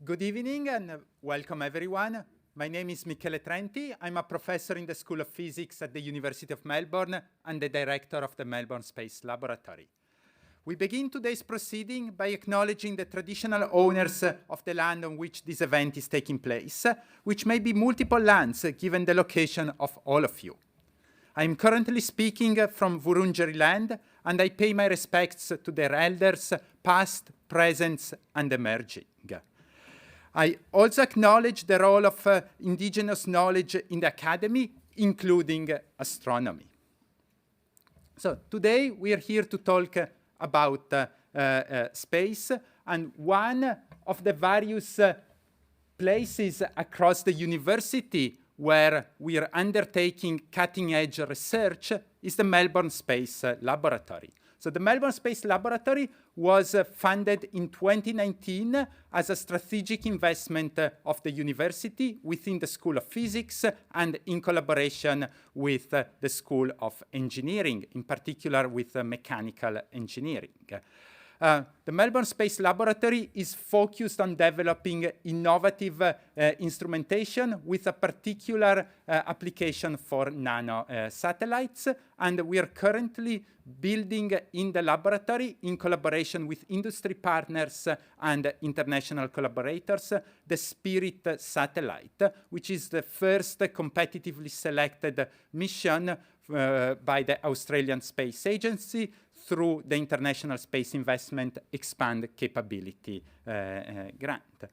Good evening and welcome everyone. My name is Michele Trenti. I'm a professor in the School of Physics at the University of Melbourne and the director of the Melbourne Space Laboratory. We begin today's proceeding by acknowledging the traditional owners of the land on which this event is taking place, which may be multiple lands given the location of all of you. I am currently speaking from Wurundjeri land, and I pay my respects to their elders, past, present, and emerging. I also acknowledge the role of indigenous knowledge in the academy, including astronomy. So today we are here to talk about space, and one of the various places across the university where we are undertaking cutting-edge research is the Melbourne Space Laboratory. So the Melbourne Space Laboratory was funded in 2019 as a strategic investment of the university within the School of Physics and in collaboration with the School of Engineering, in particular with mechanical engineering. The Melbourne Space Laboratory is focused on developing innovative instrumentation with a particular application for nano satellites, and we are currently building in the laboratory, in collaboration with industry partners and international collaborators, the SpIRIT satellite, which is the first competitively selected mission by the Australian Space Agency through the International Space Investment Expand Capability grant.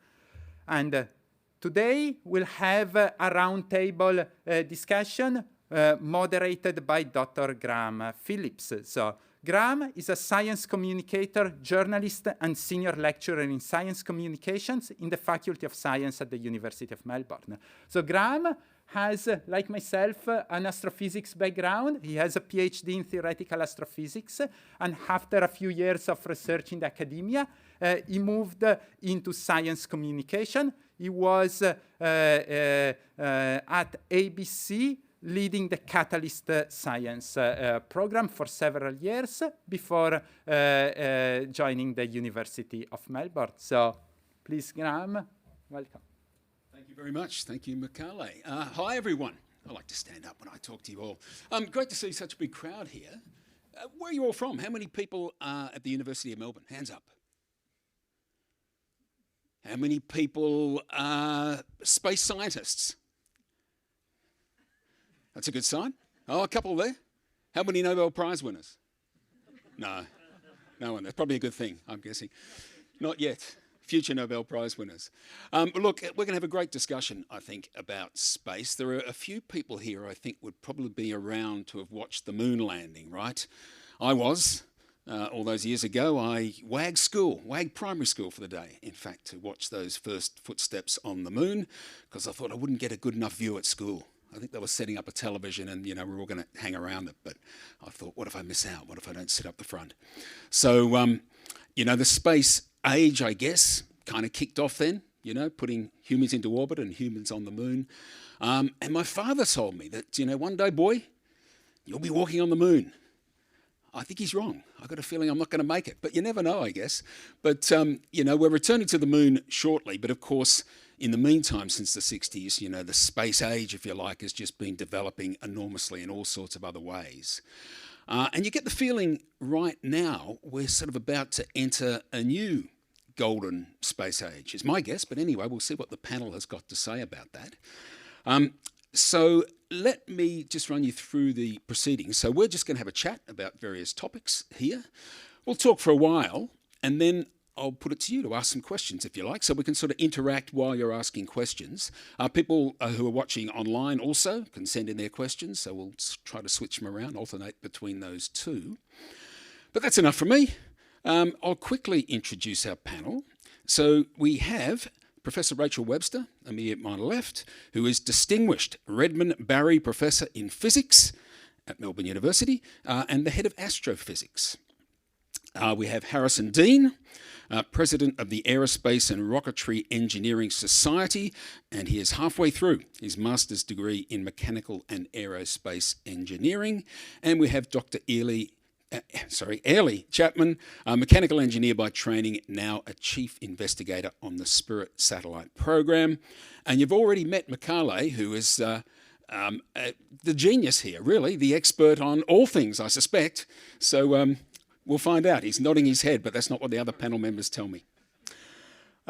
And today we'll have a roundtable discussion moderated by Dr. Graham Phillips. So Graham is a science communicator, journalist, and senior lecturer in science communications in the Faculty of Science at the University of Melbourne. So Graham has, like myself, an astrophysics background. He has a PhD in theoretical astrophysics, and after a few years of research in the academia, he moved into science communication. He was at ABC, leading the Catalyst Science program for several years before joining the University of Melbourne. So please, Graham, welcome. Thank you very much. Thank you, Michele. Hi, everyone. I like to stand up when I talk to you all. Great to see such a big crowd here. Where are you all from? How many people are at the University of Melbourne? Hands up. How many people are space scientists? That's a good sign. Oh, a couple there. How many Nobel Prize winners? No, no one. That's probably a good thing, I'm guessing. Not yet. Future Nobel Prize winners. But look, we're going to have a great discussion, I think, about space. There are a few people here I think would probably be around to have watched the moon landing, right? I was. All those years ago, I wagged primary school for the day, in fact, to watch those first footsteps on the moon, because I thought I wouldn't get a good enough view at school. I think they were setting up a television and, we were all going to hang around it. But I thought, what if I miss out? What if I don't sit up the front? So, the space age, I guess, kind of kicked off then, putting humans into orbit and humans on the moon. And my father told me that, one day, boy, you'll be walking on the moon. I think he's wrong. I've got a feeling I'm not going to make it. But you never know, I guess. But, we're returning to the moon shortly. But, of course, in the meantime, since the 60s, the space age, if you like, has just been developing enormously in all sorts of other ways. And you get the feeling right now we're sort of about to enter a new golden space age, is my guess. But anyway, we'll see what the panel has got to say about that. So let me just run you through the proceedings. So we're just going to have a chat about various topics here. We'll talk for a while, and then I'll put it to you to ask some questions, if you like, so we can sort of interact while you're asking questions. People who are watching online also can send in their questions, so we'll try to switch them around, alternate between those two. But that's enough from me. I'll quickly introduce our panel. So we have Professor Rachel Webster, me at my left, who is Distinguished Redmond Barry Professor in Physics at Melbourne University and the Head of Astrophysics. We have Harrison Dean, President of the Aerospace and Rocketry Engineering Society, and he is halfway through his master's degree in Mechanical and Aerospace Engineering. And we have Dr. Ely Airlie Chapman, a mechanical engineer by training, now a chief investigator on the SpIRIT satellite program. And you've already met Mikale, who is the genius here, really, the expert on all things, I suspect. So we'll find out. He's nodding his head, but that's not what the other panel members tell me.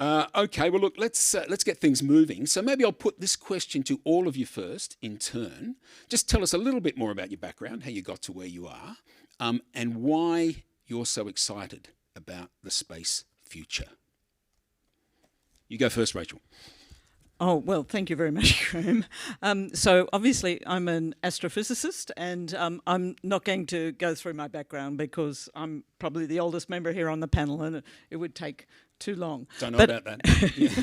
Okay, well, look, let's get things moving. So maybe I'll put this question to all of you first in turn. Just tell us a little bit more about your background, how you got to where you are, and why you're so excited about the space future. You go first, Rachel. Oh, well, thank you very much, Graham. So obviously I'm an astrophysicist, and I'm not going to go through my background because I'm probably the oldest member here on the panel and it would take too long. Don't know about that. Yeah.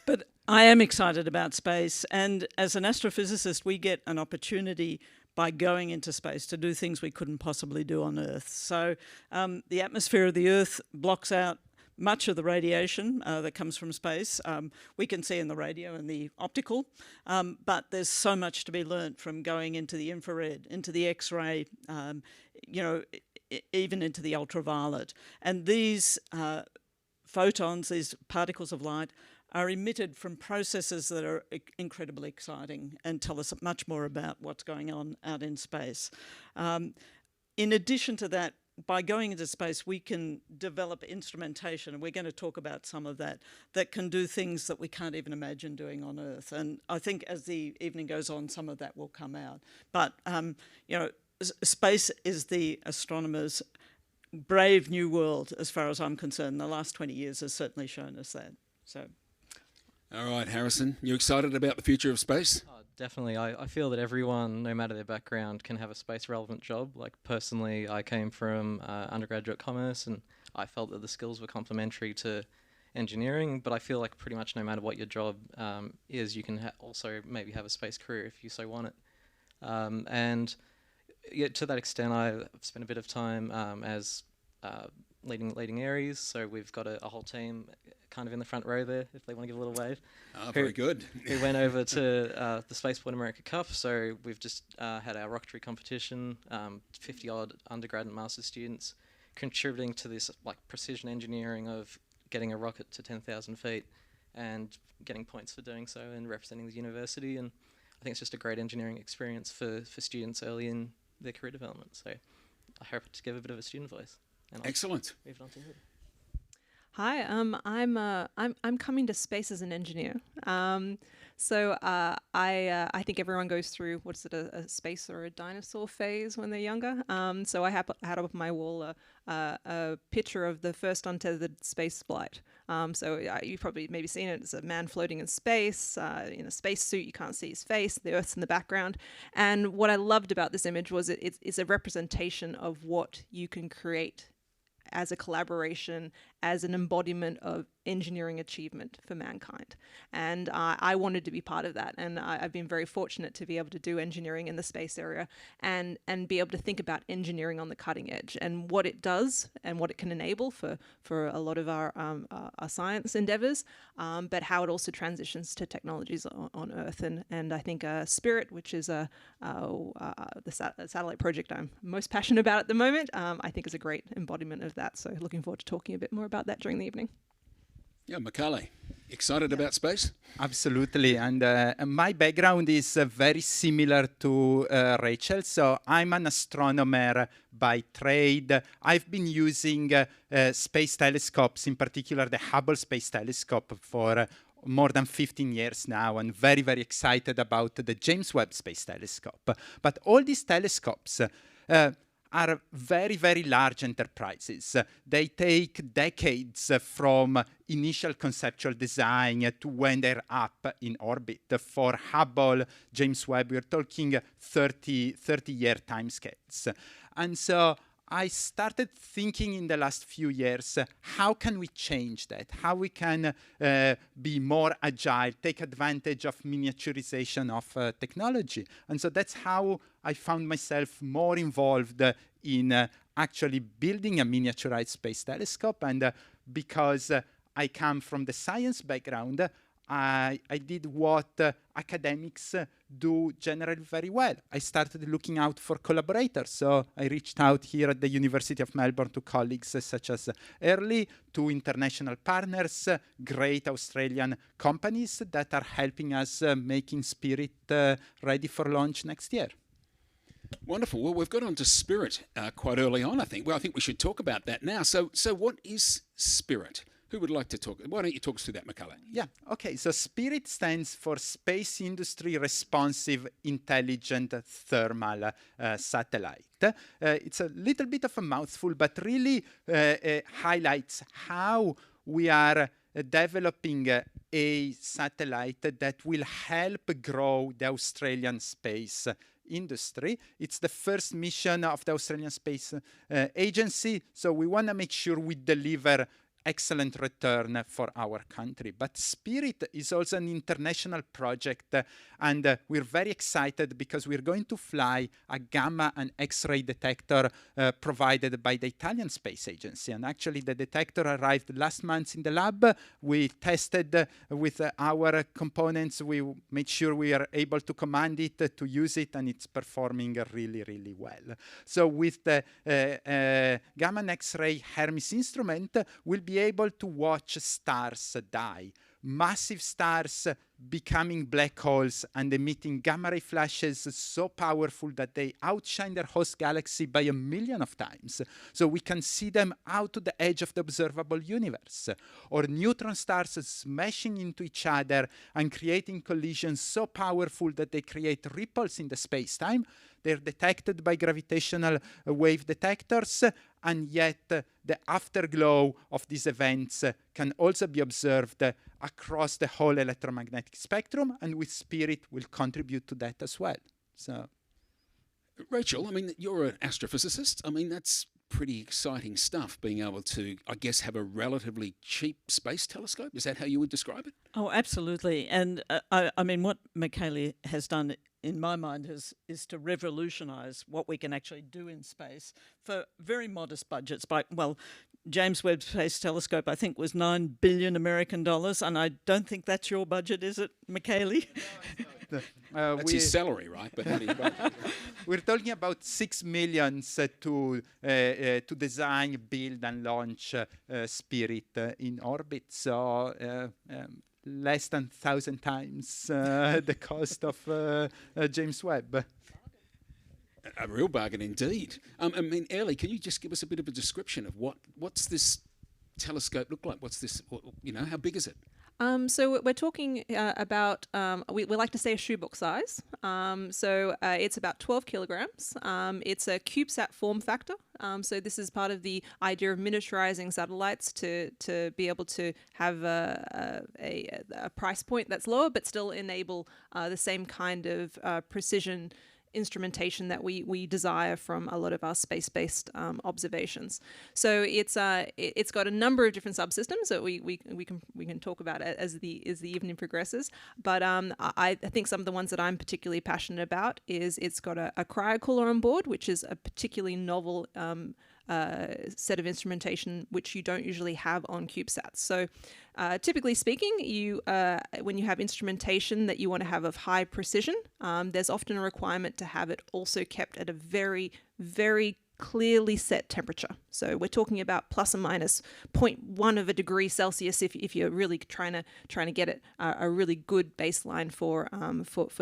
But I am excited about space, and as an astrophysicist we get an opportunity by going into space to do things we couldn't possibly do on Earth. So the atmosphere of the Earth blocks out much of the radiation that comes from space. We can see in the radio and the optical, but there's so much to be learnt from going into the infrared, into the X-ray, even into the ultraviolet. And these photons, these particles of light, are emitted from processes that are incredibly exciting and tell us much more about what's going on out in space. In addition to that, by going into space, we can develop instrumentation, and we're going to talk about some of that, that can do things that we can't even imagine doing on Earth. And I think as the evening goes on, some of that will come out. But, space is the astronomer's brave new world, as far as I'm concerned. The last 20 years has certainly shown us that. So. All right, Harrison, you excited about the future of space? Definitely. I feel that everyone, no matter their background, can have a space-relevant job. Like, personally, I came from undergraduate commerce, and I felt that the skills were complementary to engineering, but I feel like pretty much no matter what your job is, you can also maybe have a space career if you so want it. And yeah, to that extent, I've spent a bit of time as leading Aries, so we've got a whole team kind of in the front row there, if they want to give a little wave. Very good. We went over to the Spaceport America Cup, so we've just had our rocketry competition, 50-odd undergrad and master's students contributing to this like precision engineering of getting a rocket to 10,000 feet and getting points for doing so and representing the university. And I think it's just a great engineering experience for students early in their career development. So I hope to give a bit of a student voice. And Excellent. Move it on to Hood. Hi, I'm coming to space as an engineer. So I think everyone goes through, what's it, a space or a dinosaur phase when they're younger. So I had up on my wall a picture of the first untethered space flight. You've probably maybe seen it. It's a man floating in space in a spacesuit. You can't see his face. The Earth's in the background. And what I loved about this image was it's a representation of what you can create as a collaboration, as an embodiment of engineering achievement for mankind. And I wanted to be part of that. And I've been very fortunate to be able to do engineering in the space area and be able to think about engineering on the cutting edge and what it does and what it can enable for a lot of our science endeavors, but how it also transitions to technologies on Earth. And I think SpIRIT, which is the satellite project I'm most passionate about at the moment, I think is a great embodiment of that. So looking forward to talking a bit more about that during the evening. Yeah, Mikale, excited about space? Absolutely, and my background is very similar to Rachel. So I'm an astronomer by trade. I've been using space telescopes, in particular the Hubble Space Telescope, for more than 15 years now, and very, very excited about the James Webb Space Telescope. But all these telescopes are very, very large enterprises. They take decades from initial conceptual design to when they're up in orbit. For Hubble, James Webb, we're talking 30-year timescales. And so I started thinking in the last few years, how can we change that? How we can be more agile, take advantage of miniaturization of technology. And so that's how I found myself more involved in actually building a miniaturized space telescope. And because I come from the science background, I did what academics do generally very well. I started looking out for collaborators. So I reached out here at the University of Melbourne to colleagues such as Early, to international partners, great Australian companies that are helping us making SpIRIT ready for launch next year. Wonderful. Well, we've got onto SpIRIT quite early on, I think. Well, I think we should talk about that now. So what is SpIRIT? Who would like to talk? Why don't you talk us through that, Michele? Yeah, okay. So SpIRIT stands for Space Industry Responsive Intelligent Thermal Satellite. It's a little bit of a mouthful, but really highlights how we are developing a satellite that will help grow the Australian space industry. It's the first mission of the Australian Space Agency, so we want to make sure we deliver excellent return for our country. But SpIRIT is also an international project, and we're very excited because we're going to fly a gamma and X-ray detector provided by the Italian Space Agency. And actually the detector arrived last month in the lab. We tested with our components. We made sure we are able to command it, to use it, and it's performing really, really well. So with the gamma and X-ray Hermes instrument, we'll be able to watch stars die, massive stars becoming black holes and emitting gamma ray flashes so powerful that they outshine their host galaxy by 1 million of times. So we can see them out to the edge of the observable universe. Or neutron stars smashing into each other and creating collisions so powerful that they create ripples in the space-time. They're detected by gravitational wave detectors, and yet the afterglow of these events can also be observed across the whole electromagnetic spectrum, and with SpIRIT will contribute to that as well. So, Rachel, I mean, you're an astrophysicist. I mean, that's pretty exciting stuff, being able to, I guess, have a relatively cheap space telescope. Is that how you would describe it? Oh, absolutely. And I mean, what Michele has done, in my mind, is to revolutionise what we can actually do in space for very modest budgets. Well, James Webb Space Telescope, I think, was $9 billion American dollars, and I don't think that's your budget, is it, Michele? That's his salary, right? But not his budget. We're talking about 6 million to design, build, and launch SpIRIT in orbit. So less than 1,000 times the cost of James Webb. A real bargain indeed. I mean, Ellie, can you just give us a bit of a description of what's this telescope look like? What's this, you know, how big is it? So we're talking about, we like to say a shoebook size. So it's about 12 kilograms. It's a CubeSat form factor. So this is part of the idea of miniaturizing satellites to be able to have a price point that's lower, but still enable the same kind of precision instrumentation that we desire from a lot of our space-based observations. So it's got a number of different subsystems that we can talk about as the evening progresses. But I think some of the ones that I'm particularly passionate about is it's got a cryocooler on board, which is a particularly novel set of instrumentation which you don't usually have on CubeSats. So typically speaking, when you have instrumentation that you want to have of high precision, there's often a requirement to have it also kept at a very, very clearly set temperature. So we're talking about plus or minus 0.1 of a degree Celsius if you're really trying to get it a really good baseline for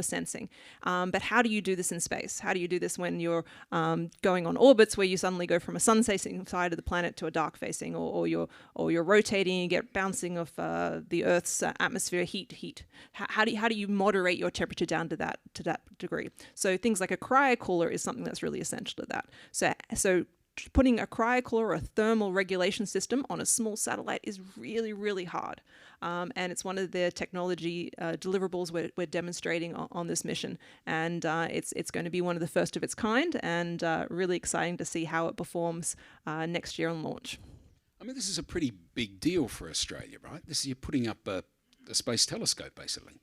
sensing. But how do you do this in space? How do you do this when you're going on orbits where you suddenly go from a sun-facing side of the planet to a dark-facing, or you're rotating and get bouncing off the Earth's atmosphere heat? How do you moderate your temperature down to that degree? So things like a cryocooler is something that's really essential to that. So putting a cryocooler or a thermal regulation system on a small satellite is really, really hard. And it's one of the technology deliverables we're demonstrating on this mission. And it's going to be one of the first of its kind, and really exciting to see how it performs next year on launch. I mean, this is a pretty big deal for Australia, right? You're putting up a space telescope, basically.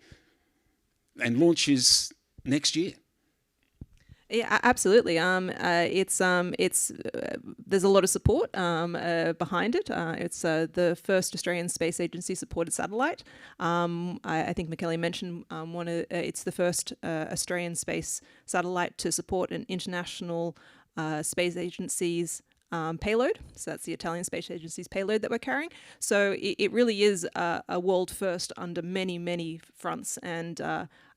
And launch is next year. Yeah, absolutely. There's a lot of support behind it. It's the first Australian Space Agency supported satellite. I think Michele mentioned it's the first Australian space satellite to support an international space agency's payload. So that's the Italian Space Agency's payload that we're carrying. So it really is a world first under many, many fronts. And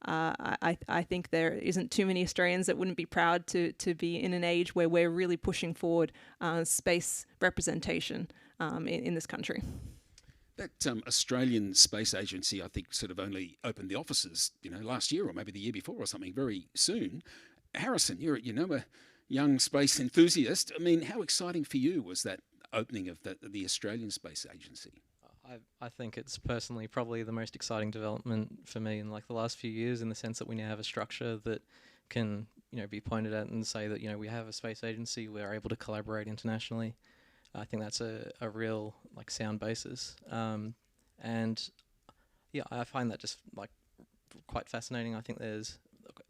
I think there isn't too many Australians that wouldn't be proud to be in an age where we're really pushing forward space representation in this country. That Australian Space Agency, I think, sort of only opened the offices, last year or maybe the year before or something, very soon. Harrison, you're a young space enthusiast. I mean, how exciting for you was that opening of the Australian Space Agency? I think it's personally probably the most exciting development for me in like the last few years, in the sense that we now have a structure that can be pointed at and say that we have a space agency, we're able to collaborate internationally. I think that's a real like sound basis, and yeah, I find that just like quite fascinating. I think there's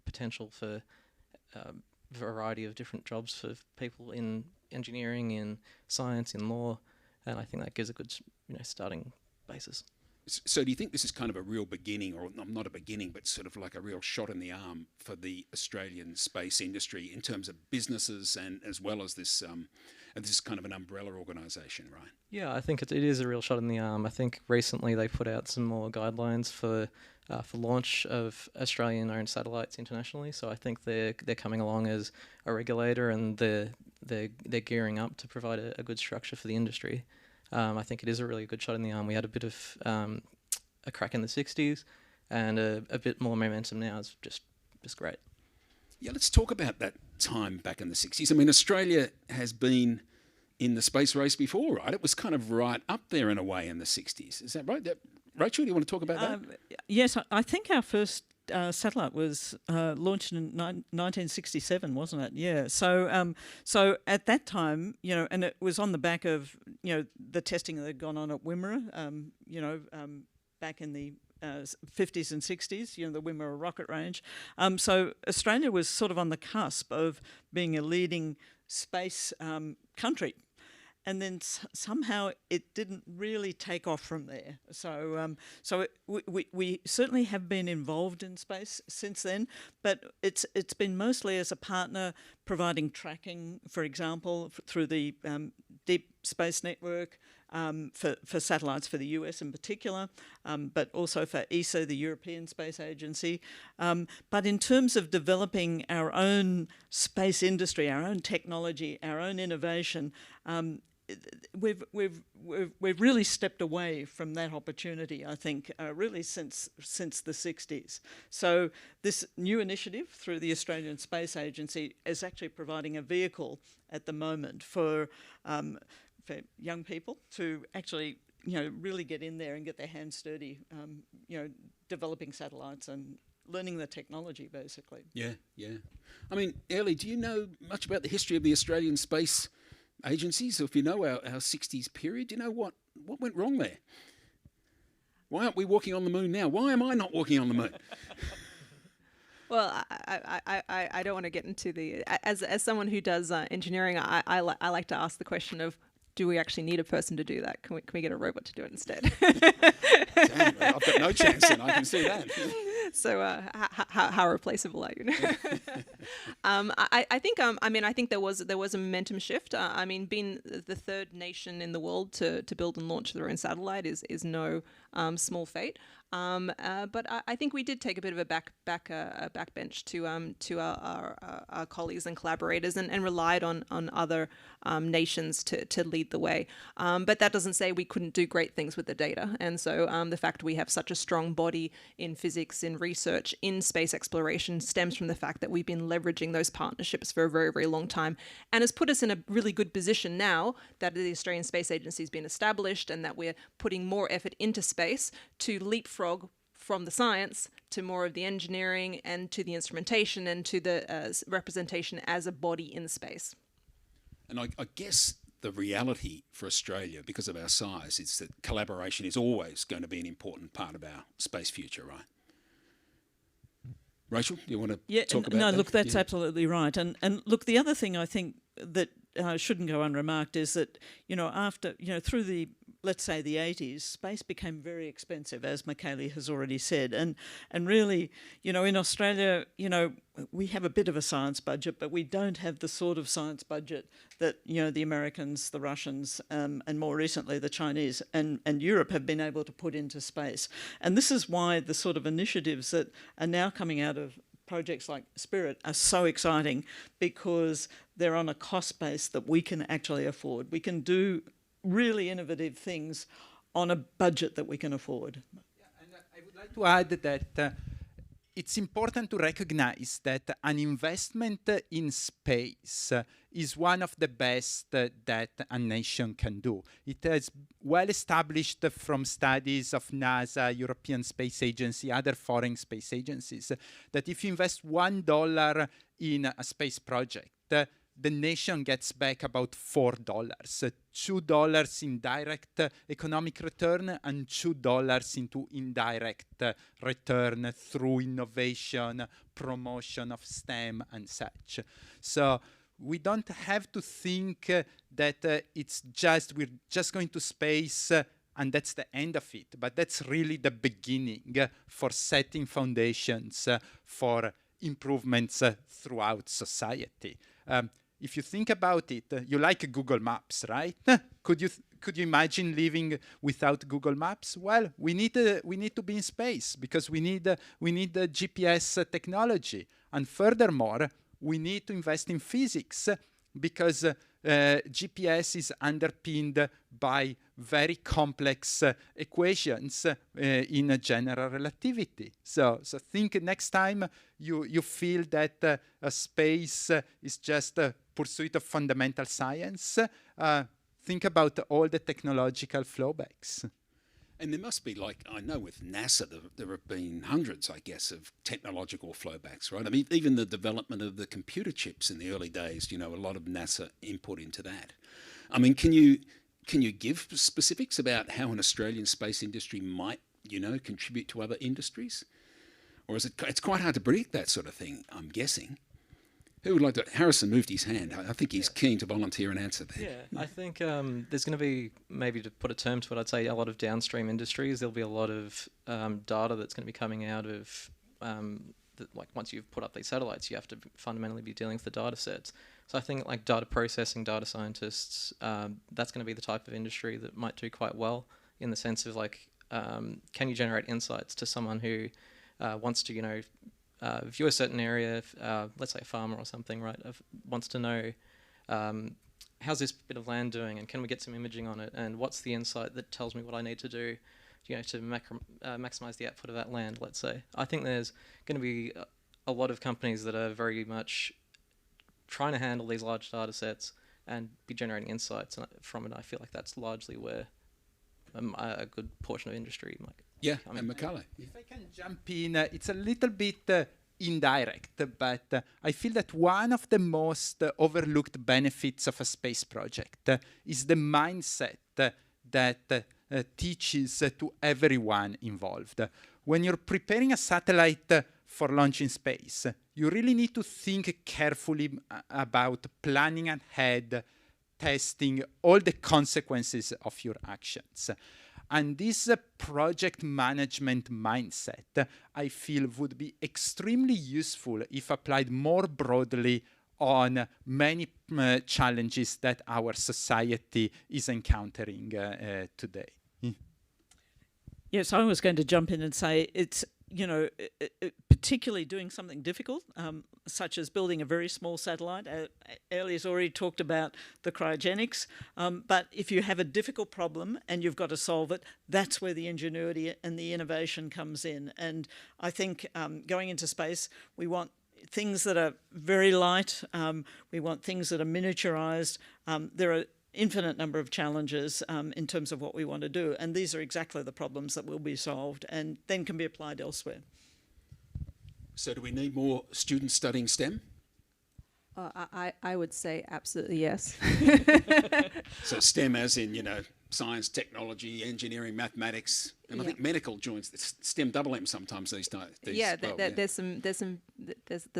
potential for variety of different jobs for people in engineering, in science, in law, and I think that gives a good starting basis. So do you think this is kind of a real beginning, or not a beginning, but sort of like a real shot in the arm for the Australian space industry in terms of businesses and as well as this kind of an umbrella organisation, right? Yeah, I think it is a real shot in the arm. I think recently they put out some more guidelines for launch of Australian-owned satellites internationally. So I think they're coming along as a regulator, and they're gearing up to provide a good structure for the industry. I think it is a really good shot in the arm. We had a bit of a crack in the 60s, and a bit more momentum now is just great. Yeah, let's talk about that time back in the 60s. I mean, Australia has been in the space race before, right? It was kind of right up there in a way in the 60s. Is that right? Rachel, do you want to talk about that? Yes, I think our first satellite was launched in 1967, wasn't it? Yeah. So at that time, and it was on the back of the testing that had gone on at Wimmera, back in the 50s and 60s, the Wimmera rocket range. So Australia was sort of on the cusp of being a leading space country. And then somehow it didn't really take off from there. So we certainly have been involved in space since then, but it's been mostly as a partner, providing tracking, for example, through the Deep Space Network, for satellites for the US in particular, but also for ESA, the European Space Agency. But in terms of developing our own space industry, our own technology, our own innovation, we've really stepped away from that opportunity, I think, really since the 60s. So this new initiative through the Australian Space Agency is actually providing a vehicle at the moment for young people to actually really get in there and get their hands dirty, developing satellites and learning the technology, basically. Yeah. I mean, Ellie, do you know much about the history of the Australian Space Agencies? Or if you know our 60s period, do you know what went wrong there? Why aren't we walking on the moon now? Why am I not walking on the moon? Well, I don't want to get into the as someone who does engineering, I like to ask the question of, do we actually need a person to do that? Can we get a robot to do it instead? Damn, I've got no chance, and I can see that. So how replaceable are you? I think there was a momentum shift. Being the third nation in the world to build and launch their own satellite is no small feat. But I think we did take a bit of a backbench to our colleagues and collaborators, and relied on other nations to lead the way. But that doesn't say we couldn't do great things with the data. And so the fact we have such a strong body in physics, in research, in space exploration stems from the fact that we've been leveraging those partnerships for a very, very long time, and has put us in a really good position now that the Australian Space Agency has been established, and that we're putting more effort into space to leapfrog from the science to more of the engineering and to the instrumentation and to the representation as a body in space. And I guess the reality for Australia, because of our size, is that collaboration is always going to be an important part of our space future, right? Rachel, do you want to Yeah, talk about no, that? look, that's Yeah. absolutely right. And look, the other thing I think that shouldn't go unremarked is that, after, through the, let's say, the 80s, space became very expensive, as Michele has already said. And really, in Australia, we have a bit of a science budget, but we don't have the sort of science budget that, the Americans, the Russians, and more recently the Chinese and Europe have been able to put into space. And this is why the sort of initiatives that are now coming out of projects like SpIRIT are so exciting, because they're on a cost base that we can actually afford. We can do really innovative things on a budget that we can afford. Yeah, and I would like to add that it's important to recognize that an investment in space is one of the best that a nation can do. It is well established from studies of NASA, European Space Agency, other foreign space agencies, that if you invest $1 in a space project, the nation gets back about $4, $2 in direct economic return and $2 into indirect return through innovation, promotion of STEM and such. So we don't have to think that we're just going to space and that's the end of it, but that's really the beginning for setting foundations for improvements throughout society. If you think about it, you like Google Maps, right? Could you imagine living without Google Maps? Well, we need to be in space because we need GPS technology, and furthermore, we need to invest in physics because GPS is underpinned by very complex equations in general relativity. So think next time you feel that space is just a pursuit of fundamental science, think about all the technological flowbacks. And there must be, I know with NASA, there have been hundreds, I guess, of technological flowbacks, right? I mean, even the development of the computer chips in the early days, a lot of NASA input into that. I mean, can you give specifics about how an Australian space industry might, contribute to other industries? Or is it's quite hard to predict that sort of thing, I'm guessing. Who would like to? Harrison moved his hand. I think he's keen to volunteer and answer that. Yeah, I think there's going to be, maybe to put a term to it, I'd say a lot of downstream industries. There'll be a lot of data that's going to be coming out of, once you've put up these satellites, you have to fundamentally be dealing with the data sets. So I think data processing, data scientists, that's going to be the type of industry that might do quite well in the sense of can you generate insights to someone who wants to, view a certain area, let's say a farmer or something, right, wants to know how's this bit of land doing and can we get some imaging on it and what's the insight that tells me what I need to do, to maximize the output of that land, let's say. I think there's going to be a lot of companies that are very much trying to handle these large data sets and be generating insights from it. I feel like that's largely where a good portion of industry might Yeah, and Michele. If I can jump in, it's a little bit indirect, but I feel that one of the most overlooked benefits of a space project is the mindset that teaches to everyone involved. When you're preparing a satellite for launch in space, you really need to think carefully about planning ahead, testing all the consequences of your actions. And this project management mindset, I feel, would be extremely useful if applied more broadly on many challenges that our society is encountering today. Yes, I was going to jump in and say it's, particularly doing something difficult, such as building a very small satellite. Ailey's already talked about the cryogenics, but if you have a difficult problem and you've got to solve it, that's where the ingenuity and the innovation comes in. And I think going into space, we want things that are very light, we want things that are miniaturized. There are infinite number of challenges in terms of what we want to do, and these are exactly the problems that will be solved and then can be applied elsewhere. So do we need more students studying STEM? I would say absolutely yes. So STEM as in, science, technology, engineering, mathematics, And I think medical joins STEM double M sometimes these days. There's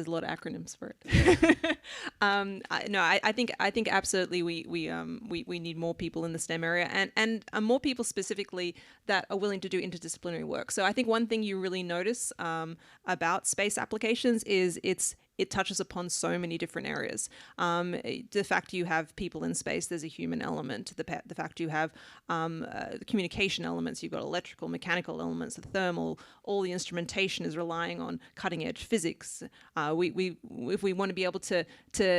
a lot of acronyms for it. I think absolutely we need more people in the STEM area and more people specifically that are willing to do interdisciplinary work. So I think one thing you really notice about space applications is it touches upon so many different areas. The fact you have people in space, there's a human element. The fact you have communication elements, you've got electrical, mechanical elements, the thermal, all the instrumentation is relying on cutting edge physics. If we want to be able to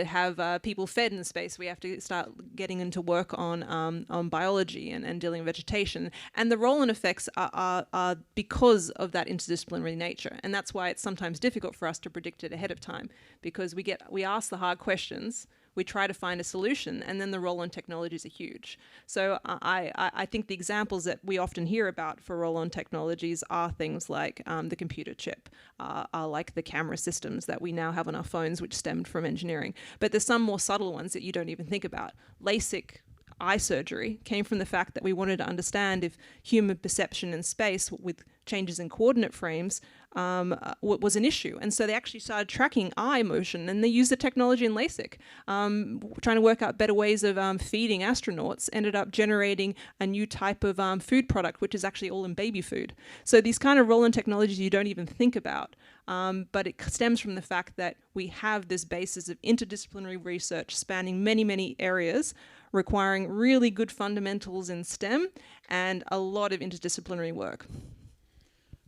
have people fed in space, we have to start getting into work on biology and dealing with vegetation. And the role-on effects are because of that interdisciplinary nature. And that's why it's sometimes difficult for us to predict it ahead of time, because we ask the hard questions, we try to find a solution, and then the roll-on technologies are huge. So I think the examples that we often hear about for roll-on technologies are things like the computer chip, are like the camera systems that we now have on our phones, which stemmed from engineering. But there's some more subtle ones that you don't even think about. LASIK eye surgery came from the fact that we wanted to understand if human perception in space with changes in coordinate frames was an issue. And so they actually started tracking eye motion, and they used the technology in LASIK, trying to work out better ways of feeding astronauts, ended up generating a new type of food product, which is actually all in baby food. So these kind of roll-on technologies you don't even think about, but it stems from the fact that we have this basis of interdisciplinary research spanning many, many areas, requiring really good fundamentals in STEM and a lot of interdisciplinary work.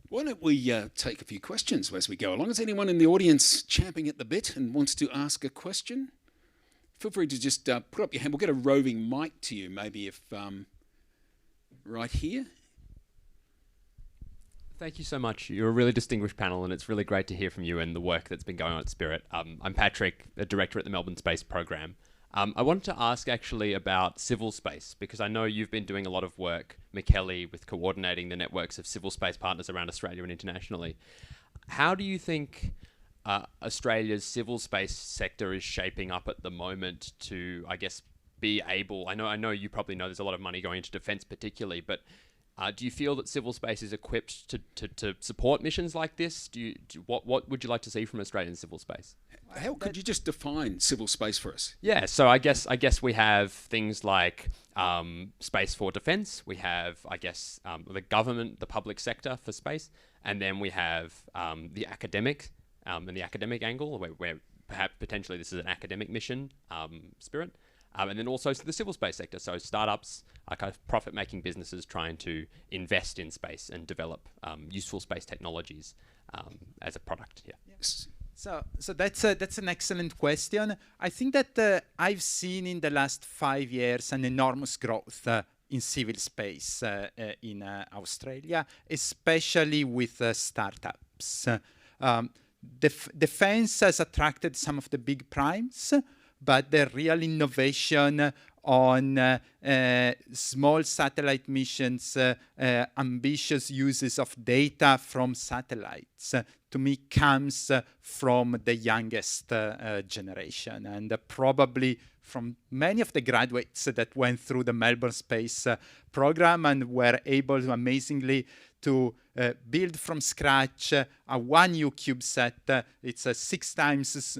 Why don't we take a few questions as we go along? Is anyone in the audience champing at the bit and wants to ask a question? Feel free to just put up your hand. We'll get a roving mic to you, maybe if right here. Thank you so much. You're a really distinguished panel, and it's really great to hear from you and the work that's been going on at SpIRIT. I'm Patrick, the director at the Melbourne Space Program. I wanted to ask actually about civil space, because I know you've been doing a lot of work, Michele, with coordinating the networks of civil space partners around Australia and internationally. How do you think Australia's civil space sector is shaping up at the moment to, I guess, be able, I know you probably know there's a lot of money going into defence particularly, but do you feel that civil space is equipped to support missions like this? What would you like to see from Australian civil space? How could you just define civil space for us? Yeah, so I guess we have things like space for defence. We have, I guess, the government, the public sector for space, and then we have the academic and the academic angle, where perhaps potentially this is an academic mission, SpIRIT. And then also the civil space sector, so startups, kind of profit-making businesses trying to invest in space and develop useful space technologies as a product. Yeah. Yes. So that's an excellent question. I think that I've seen in the last 5 years an enormous growth in civil space in Australia, especially with startups. Defense has attracted some of the big primes, but the real innovation on small satellite missions, ambitious uses of data from satellites, to me comes from the youngest generation, and probably from many of the graduates that went through the Melbourne Space program and were able to amazingly to build from scratch a 1U CubeSat. It's 6 times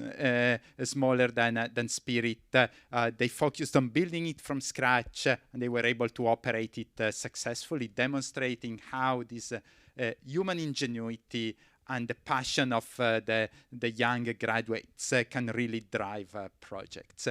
smaller than SpIRIT. They focused on building it from scratch, and they were able to operate it successfully, demonstrating how this human ingenuity and the passion of the young graduates can really drive projects.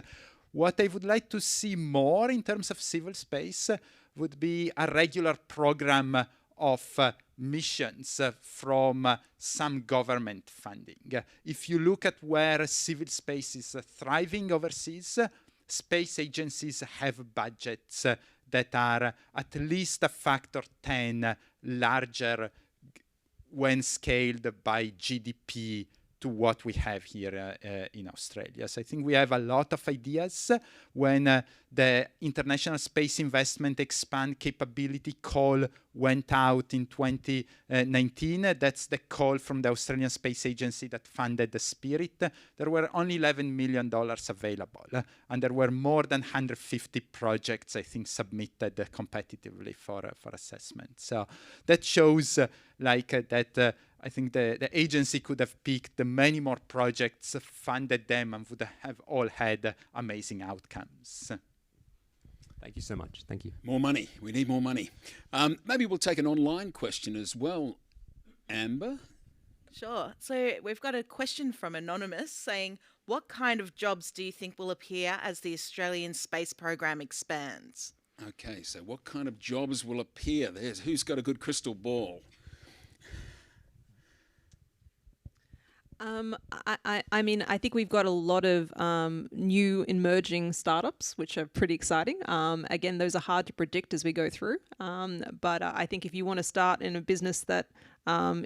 What I would like to see more in terms of civil space would be a regular program of missions from some government funding. If you look at where civil space is thriving overseas, space agencies have budgets that are at least a factor 10 larger when scaled by GDP to what we have here in Australia. So I think we have a lot of ideas. When the International Space Investment Expand Capability call went out in 2019, that's the call from the Australian Space Agency that funded the SpIRIT. There were only $11 million available, and there were more than 150 projects, I think, submitted competitively for assessment. So that shows that I think the agency could have picked many more projects, funded them, and would have all had amazing outcomes. Thank you so much. Thank you. More money. We need more money. Maybe we'll take an online question as well. Amber? Sure. So we've got a question from Anonymous saying, what kind of jobs do you think will appear as the Australian space program expands? Okay, so what kind of jobs will appear? Who's got a good crystal ball? I mean, I think we've got a lot of new emerging startups, which are pretty exciting. Again, those are hard to predict as we go through. But I think if you want to start in a business that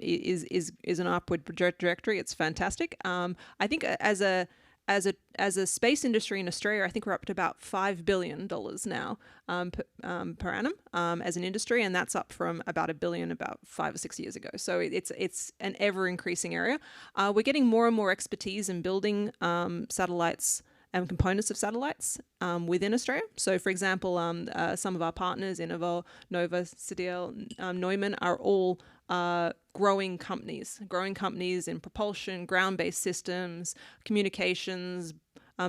is an upward trajectory, it's fantastic. I think as a space industry in Australia, I think we're up to about $5 billion now per annum as an industry, and that's up from about $1 billion about 5 or 6 years ago. So it's an ever increasing area. We're getting more and more expertise in building satellites and components of satellites within Australia. So, for example, some of our partners, Nova, CDL, Neumann, are all growing companies in propulsion, ground-based systems, communications,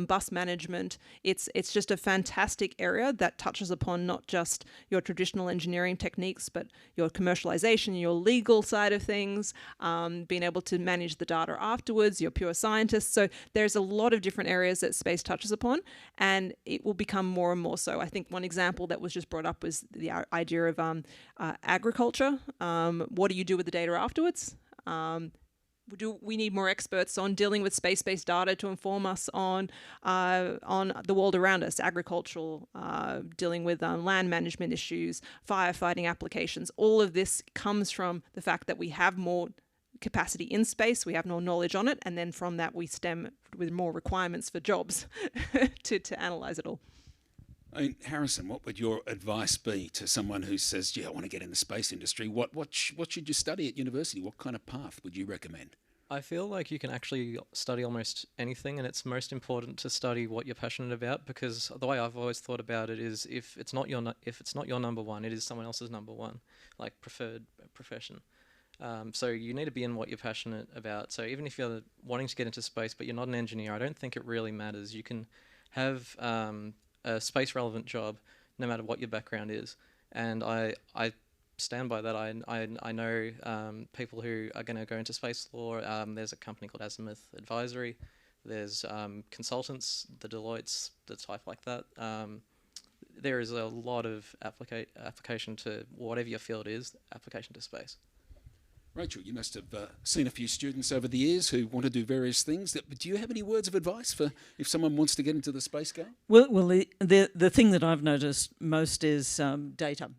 bus management. It's just a fantastic area that touches upon not just your traditional engineering techniques, but your commercialization, your legal side of things, being able to manage the data afterwards, your pure scientists. So there's a lot of different areas that space touches upon, and it will become more and more so. I think one example that was just brought up was the idea of agriculture. What do you do with the data afterwards? We need more experts on dealing with space-based data to inform us on the world around us, agricultural, dealing with land management issues, firefighting applications. All of this comes from the fact that we have more capacity in space, we have more knowledge on it, and then from that we stem with more requirements for jobs to analyze it all. I mean, Harrison, what would your advice be to someone who says, "Yeah, I want to get in the space industry"? What should you study at university? What kind of path would you recommend? I feel like you can actually study almost anything, and it's most important to study what you're passionate about, because the way I've always thought about it is if it's not your number one, it is someone else's number one, like preferred profession. So you need to be in what you're passionate about. So even if you're wanting to get into space but you're not an engineer, I don't think it really matters. You can have a space relevant job no matter what your background is, and I stand by that. I know people who are going to go into space law. There's a company called Astronomy Advisory. There's consultants, the Deloittes, the type like that. There is a lot of application to whatever your field is, application to space. Rachel, you must have seen a few students over the years who want to do various things. Do you have any words of advice for if someone wants to get into the space game? Well, the thing that I've noticed most is data.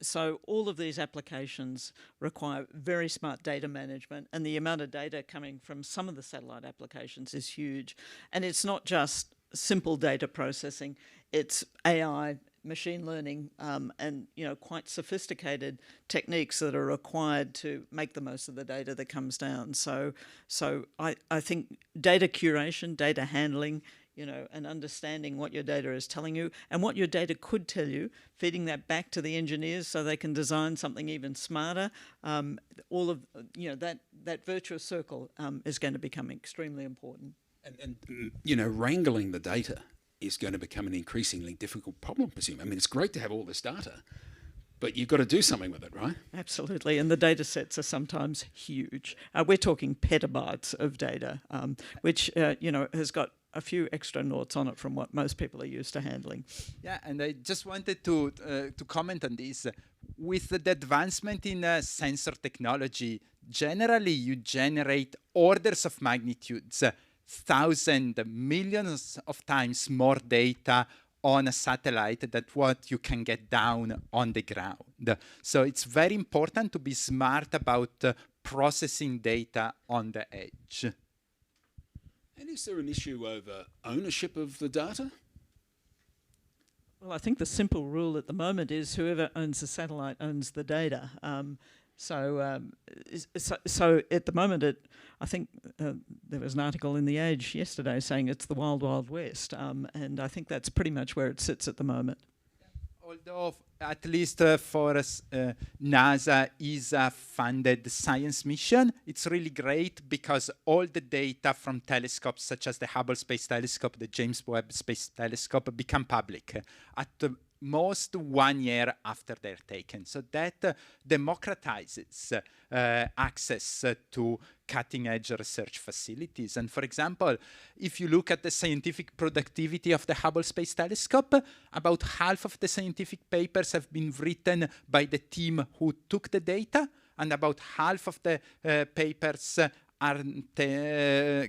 So all of these applications require very smart data management, and the amount of data coming from some of the satellite applications is huge. And it's not just simple data processing, it's AI, machine learning, and quite sophisticated techniques that are required to make the most of the data that comes down. So I think data curation, data handling, and understanding what your data is telling you and what your data could tell you, feeding that back to the engineers so they can design something even smarter. All of that virtuous circle is going to become extremely important. And wrangling the data is going to become an increasingly difficult problem, I presume. I mean, it's great to have all this data, but you've got to do something with it, right? Absolutely, and the data sets are sometimes huge. We're talking petabytes of data, which has got a few extra noughts on it from what most people are used to handling. Yeah, and I just wanted to comment on this. With the advancement in sensor technology, generally you generate orders of magnitudes, thousands, millions of times more data on a satellite than what you can get down on the ground. So it's very important to be smart about processing data on the edge. And is there an issue over ownership of the data? Well, I think the simple rule at the moment is whoever owns the satellite owns the data. So at the moment, I think there was an article in The Age yesterday saying it's the wild, wild west, and I think that's pretty much where it sits at the moment. Although, at least for NASA ESA-funded science mission, it's really great because all the data from telescopes such as the Hubble Space Telescope, the James Webb Space Telescope, become public at the most 1 year after they're taken. So that democratizes access to cutting-edge research facilities. And for example, if you look at the scientific productivity of the Hubble Space Telescope, about half of the scientific papers have been written by the team who took the data, and about half of the papers are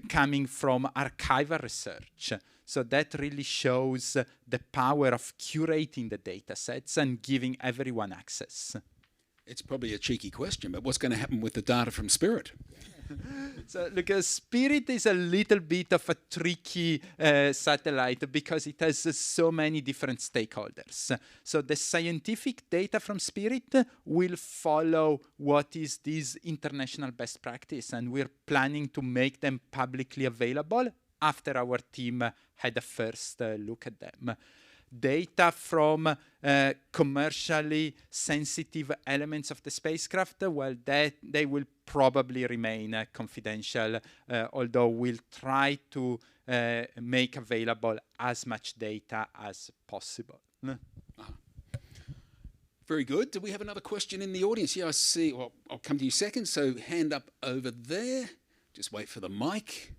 coming from archival research. So that really shows the power of curating the data sets and giving everyone access. It's probably a cheeky question, but what's going to happen with the data from SpIRIT? So look, SpIRIT is a little bit of a tricky satellite because it has so many different stakeholders. So the scientific data from SpIRIT will follow what is this international best practice, and we're planning to make them publicly available after our team had a first look at them. Data from commercially sensitive elements of the spacecraft, well, they will probably remain confidential, although we'll try to make available as much data as possible. Very good. Do we have another question in the audience? Yeah, I see. Well, I'll come to you second. So hand up over there. Just wait for the mic.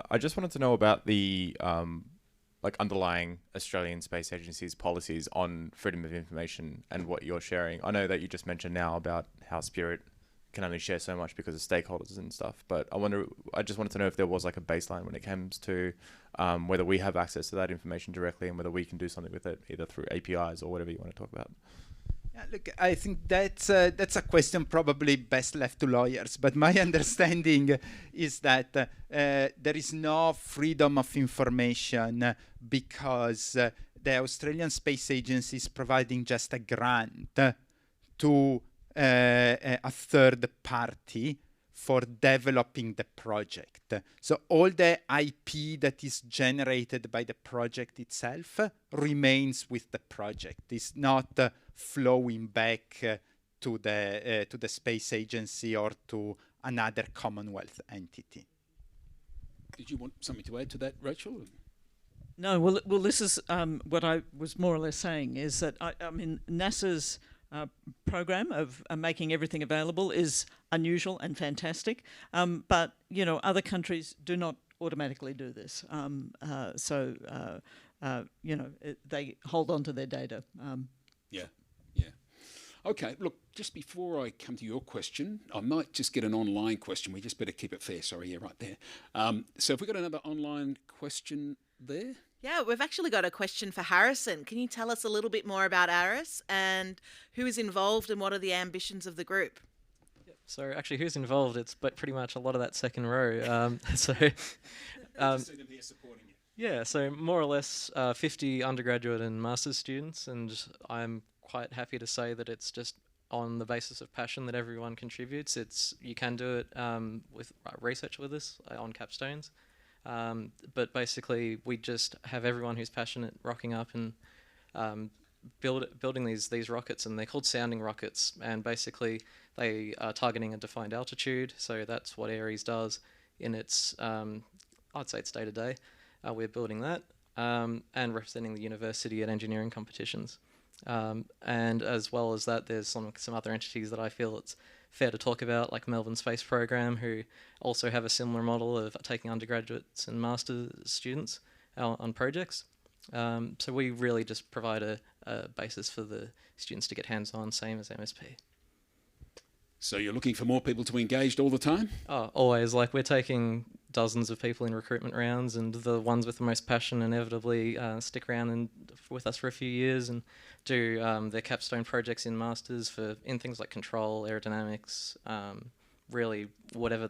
I just wanted to know about the underlying Australian Space Agency's policies on freedom of information and what you're sharing. I know that you just mentioned now about how SpIRIT can only share so much because of stakeholders and stuff, but I just wanted to know if there was like a baseline when it comes to whether we have access to that information directly and whether we can do something with it, either through APIs or whatever you want to talk about. Yeah, look, I think that's a question probably best left to lawyers. But my understanding is that there is no freedom of information because the Australian Space Agency is providing just a grant to a third party for developing the project. So all the IP that is generated by the project itself remains with the project. It's not flowing back to the space agency or to another Commonwealth entity. Did you want something to add to that, Rachel? No, well, this is what I was more or less saying is that I mean NASA's program of making everything available is unusual and fantastic, but you know other countries do not automatically do this. You know they hold on to their data. Yeah. Okay, look, just before I come to your question, I might just get an online question. We just better keep it fair. Sorry, yeah, right there. So have we got another online question there? Yeah, we've actually got a question for Harrison. Can you tell us a little bit more about ARIS and who is involved and what are the ambitions of the group? So actually who's involved, it's but pretty much a lot of that second row. See them here supporting you. Yeah, so more or less 50 undergraduate and master's students, and I'm quite happy to say that it's just on the basis of passion that everyone contributes. You can do it with research with us on capstones. But basically, we just have everyone who's passionate rocking up and building these rockets, and they're called sounding rockets. And basically, they are targeting a defined altitude. So that's what Ares does in its, I'd say it's day to day. We're building that and representing the university at engineering competitions. And as well as that, there's some other entities that I feel it's fair to talk about, like Melbourne Space Program, who also have a similar model of taking undergraduates and master's students on projects. So we really just provide a basis for the students to get hands-on, same as MSP. So you're looking for more people to engage all the time? Oh, always. Like, we're taking dozens of people in recruitment rounds, and the ones with the most passion inevitably stick around and with us for a few years and do their capstone projects in masters in things like control, aerodynamics, really whatever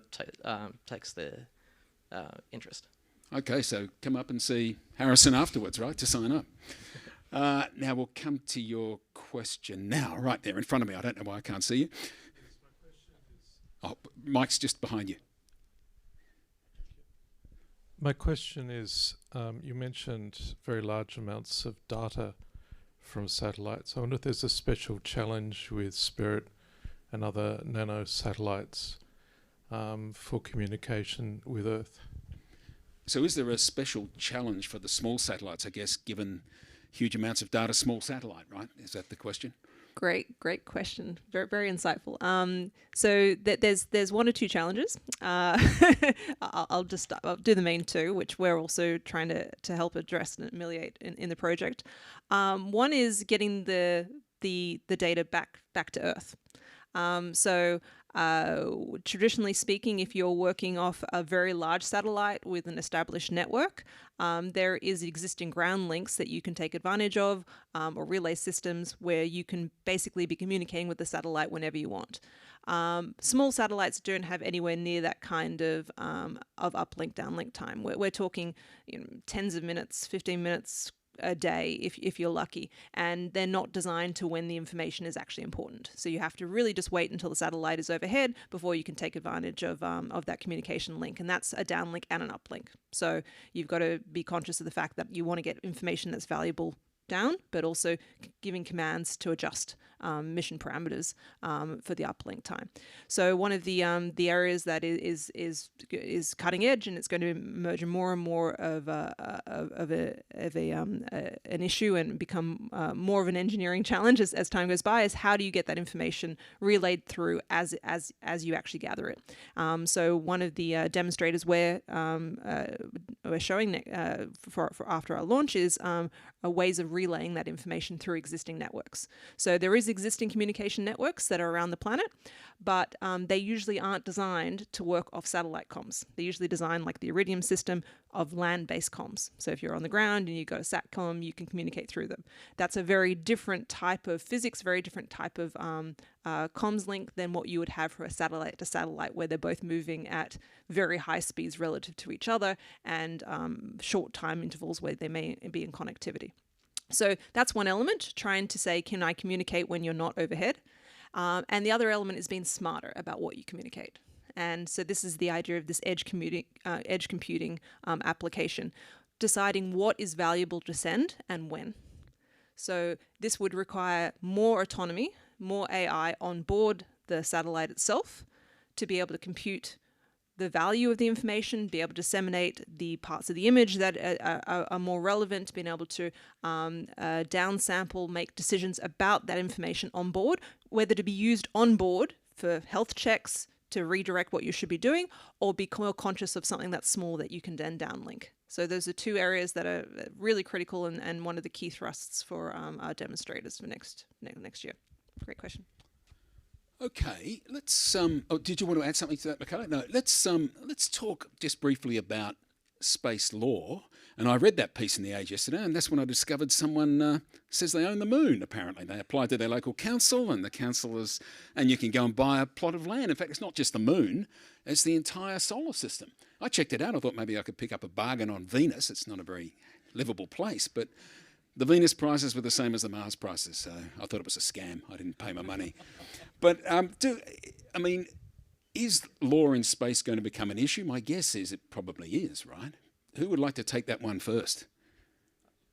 takes their interest. Okay, so come up and see Harrison afterwards, right, to sign up. Now we'll come to your question now, right there in front of me. I don't know why I can't see you. Oh, Mike's just behind you. My question is, you mentioned very large amounts of data from satellites. I wonder if there's a special challenge with SpIRIT and other nano satellites for communication with Earth. So is there a special challenge for the small satellites, I guess, given huge amounts of data, small satellite, right? Is that the question? Great question. Very, very insightful. So there's one or two challenges. I'll do the main two, which we're also trying to help address and ameliorate in the project. One is getting the data back to Earth. Traditionally speaking, if you're working off a very large satellite with an established network, there is existing ground links that you can take advantage of, or relay systems where you can basically be communicating with the satellite whenever you want. Small satellites don't have anywhere near that kind of uplink downlink time. We're talking tens of minutes, 15 minutes a day if you're lucky, and they're not designed to when the information is actually important. So you have to really just wait until the satellite is overhead before you can take advantage of that communication link, and that's a downlink and an uplink. So you've got to be conscious of the fact that you want to get information that's valuable down, but also giving commands to adjust mission parameters for the uplink time. So one of the areas that is cutting edge, and it's going to emerge more and more of an issue and become more of an engineering challenge as time goes by, is how do you get that information relayed through as you actually gather it. So one of the demonstrators we're showing for after our launch is ways of relaying that information through existing networks. So there is existing communication networks that are around the planet, but they usually aren't designed to work off satellite comms. They're usually designed like the Iridium system of land-based comms. So if you're on the ground and you've got a SATCOM, you can communicate through them. That's a very different type of physics, very different type of comms link than what you would have for a satellite to satellite, where they're both moving at very high speeds relative to each other and short time intervals where they may be in connectivity. So that's one element, trying to say, can I communicate when you're not overhead? And the other element is being smarter about what you communicate. And so this is the idea of this edge computing application, deciding what is valuable to send and when. So this would require more autonomy, more AI on board the satellite itself to be able to compute the value of the information, be able to disseminate the parts of the image that are more relevant, being able to downsample, make decisions about that information on board, whether to be used on board for health checks to redirect what you should be doing, or be more conscious of something that's small that you can then downlink. So those are two areas that are really critical and one of the key thrusts for our demonstrators for next year. Great question. Okay, let's. Oh, did you want to add something to that, Michaela? No. Let's talk just briefly about space law. And I read that piece in the Age yesterday, and that's when I discovered someone says they own the moon. Apparently, they applied to their local council, and the councillors, and you can go and buy a plot of land. In fact, it's not just the moon; it's the entire solar system. I checked it out. I thought maybe I could pick up a bargain on Venus. It's not a very livable place, but the Venus prices were the same as the Mars prices, so I thought it was a scam. I didn't pay my money. But, is law in space going to become an issue? My guess is it probably is, right? Who would like to take that one first?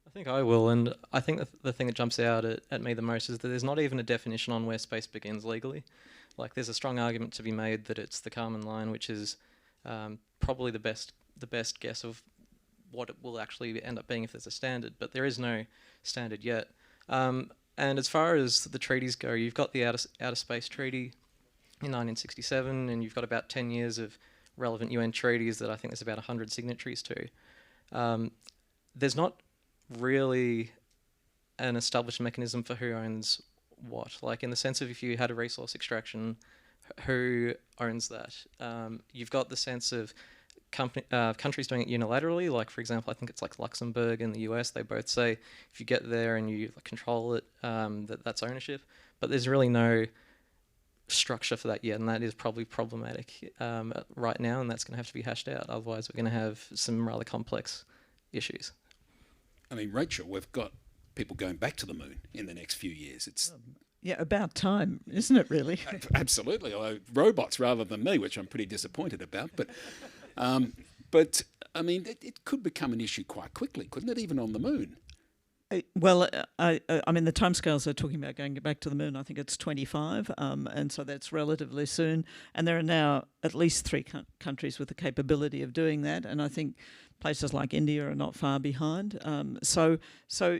I think I will, and I think the thing that jumps out at me the most is that there's not even a definition on where space begins legally. Like, there's a strong argument to be made that it's the Kármán line, which is probably the best guess of what it will actually end up being if there's a standard, but there is no standard yet. And as far as the treaties go, you've got the Outer Space Treaty in 1967, and you've got about 10 years of relevant UN treaties that I think there's about 100 signatories to. There's not really an established mechanism for who owns what. Like, in the sense of if you had a resource extraction, who owns that? You've got the sense of countries doing it unilaterally, like, for example, I think it's like Luxembourg in the US, they both say if you get there and you control it, that's ownership. But there's really no structure for that yet, and that is probably problematic right now, and that's going to have to be hashed out. Otherwise, we're going to have some rather complex issues. I mean, Rachel, we've got people going back to the moon in the next few years. It's Yeah, about time, isn't it really? absolutely, although robots rather than me, which I'm pretty disappointed about. But I mean, it could become an issue quite quickly, couldn't it? Even on the moon. Well, I mean, the timescales they're talking about going back to the moon, I think it's 25, and so that's relatively soon. And there are now at least 3 countries with the capability of doing that, and I think places like India are not far behind. So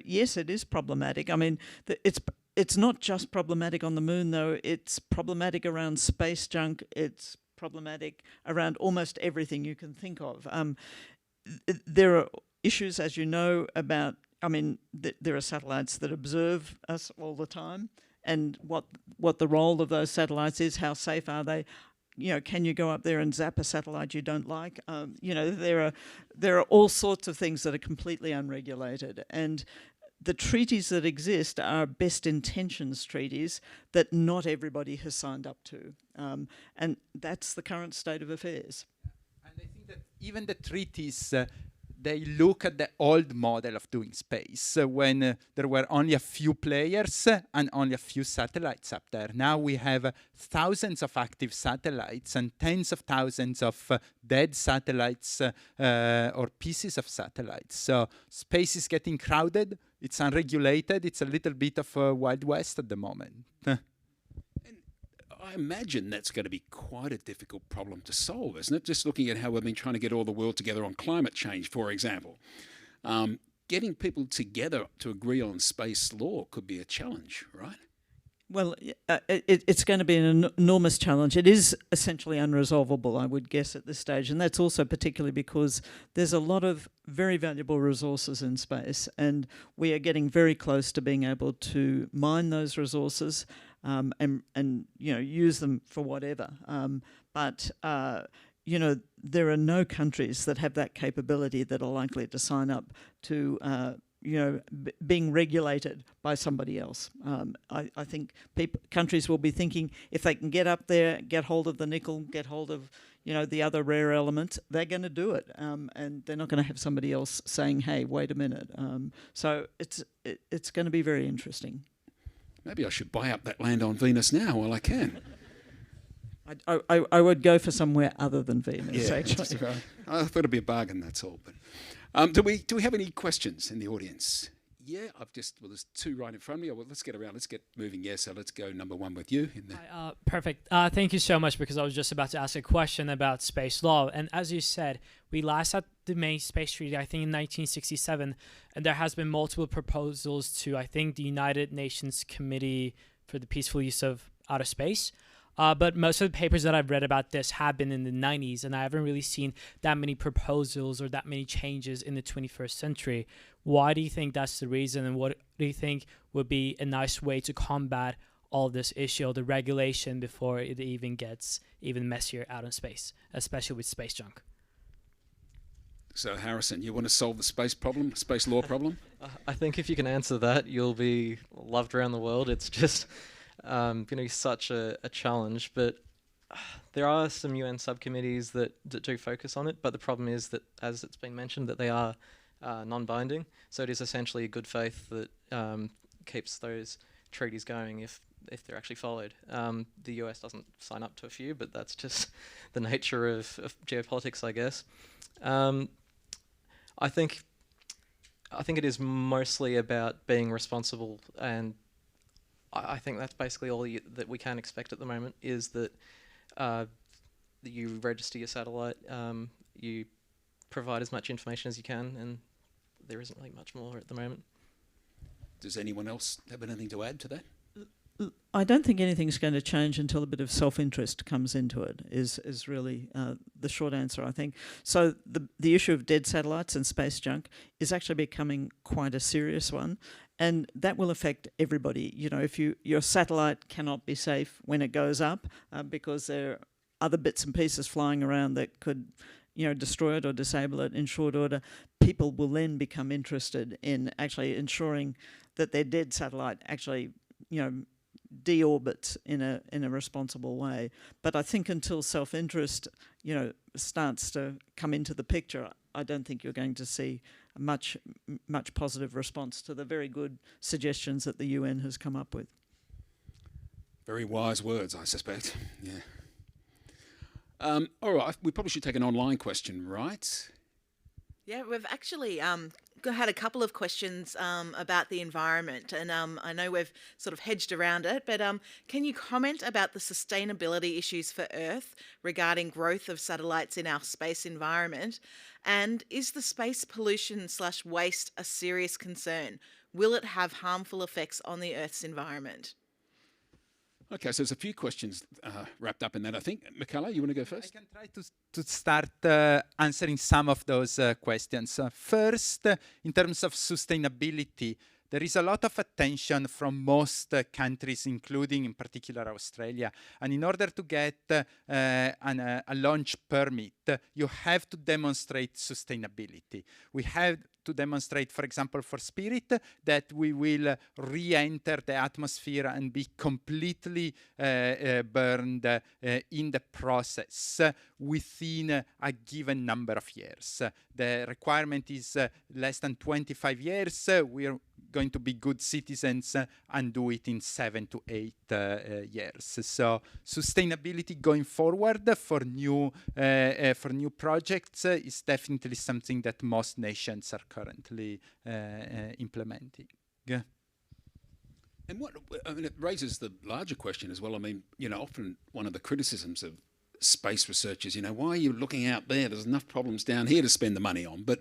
yes, it is problematic. I mean, it's not just problematic on the moon, though. It's problematic around space junk. It's problematic around almost everything you can think of. There are issues, as you know, about, I mean, there are satellites that observe us all the time, and what the role of those satellites is, how safe are they? You know, can you go up there and zap a satellite you don't like? You know, there are all sorts of things that are completely unregulated, and the treaties that exist are best intentions treaties that not everybody has signed up to, and that's the current state of affairs. And I think that even the treaties, they look at the old model of doing space when there were only a few players and only a few satellites up there. Now we have thousands of active satellites and tens of thousands of dead satellites or pieces of satellites. So space is getting crowded. It's unregulated. It's a little bit of a Wild West at the moment. I imagine that's going to be quite a difficult problem to solve, isn't it? Just looking at how we've been trying to get all the world together on climate change, for example. Getting people together to agree on space law could be a challenge, right? Well, it's going to be an enormous challenge. It is essentially unresolvable, I would guess, at this stage. And that's also particularly because there's a lot of very valuable resources in space, and we are getting very close to being able to mine those resources and you know, use them for whatever. But you know, there are no countries that have that capability that are likely to sign up to you know, being regulated by somebody else. I think countries will be thinking, if they can get up there, get hold of the nickel, get hold of, you know, the other rare elements, they're going to do it, and they're not going to have somebody else saying, "Hey, wait a minute." So it's going to be very interesting. Maybe I should buy up that land on Venus now while I can. I would go for somewhere other than Venus. Yeah, actually. right. I thought it'd be a bargain. That's all. But do we have any questions in the audience? Yeah, there's 2 right in front of me. Well, let's get around. Let's get moving. Yeah, so let's go number 1 with you. Hi, perfect. Thank you so much, because I was just about to ask a question about space law. And as you said, we last had the main space treaty, I think, in 1967, and there has been multiple proposals to, I think, the United Nations Committee for the Peaceful Use of Outer Space. But most of the papers that I've read about this have been in the 90s, and I haven't really seen that many proposals or that many changes in the 21st century. Why do you think that's the reason, and what do you think would be a nice way to combat all this issue of the regulation before it even gets even messier out in space, especially with space junk? So, Harrison, you want to solve the space problem, space law problem? I think if you can answer that, you'll be loved around the world. It's just going to be such a challenge, but there are some UN subcommittees that do focus on it, but the problem is that, as it's been mentioned, that they are non-binding, so it is essentially a good faith that keeps those treaties going if they're actually followed. The US doesn't sign up to a few, but that's just the nature of geopolitics, I guess. I think it is mostly about being responsible, and I think that's basically all that we can expect at the moment, is that you register your satellite, you provide as much information as you can, and there isn't really much more at the moment. Does anyone else have anything to add to that? I don't think anything's going to change until a bit of self-interest comes into it, is really the short answer, I think. So the issue of dead satellites and space junk is actually becoming quite a serious one, and that will affect everybody. You know, if your satellite cannot be safe when it goes up because there are other bits and pieces flying around that could, you know, destroy it or disable it in short order, people will then become interested in actually ensuring that their dead satellite actually, you know, deorbit in a responsible way. But I think until self-interest, starts to come into the picture, I don't think you're going to see much positive response to the very good suggestions that the UN has come up with. Very wise words, I suspect. Yeah. All right, we probably should take an online question, right? Yeah, we've actually had a couple of questions about the environment, and I know we've sort of hedged around it, but can you comment about the sustainability issues for Earth regarding growth of satellites in our space environment? And is the space pollution/waste a serious concern? Will it have harmful effects on the Earth's environment? Okay, so there's a few questions wrapped up in that, I think. Michaela, you want to go first? I can try to start answering some of those questions. First, in terms of sustainability, there is a lot of attention from most countries, including in particular Australia. And in order to get a launch permit, you have to demonstrate sustainability. We have to demonstrate, for example, for SpIRIT, that we will re-enter the atmosphere and be completely burned in the process within a given number of years. The requirement is less than 25 years. We're going to be good citizens and do it in 7 to 8 years. So sustainability going forward for new projects is definitely something that most nations are currently implementing. Yeah. And it raises the larger question as well. I mean, often one of the criticisms of space research is, why are you looking out there? There's enough problems down here to spend the money on. But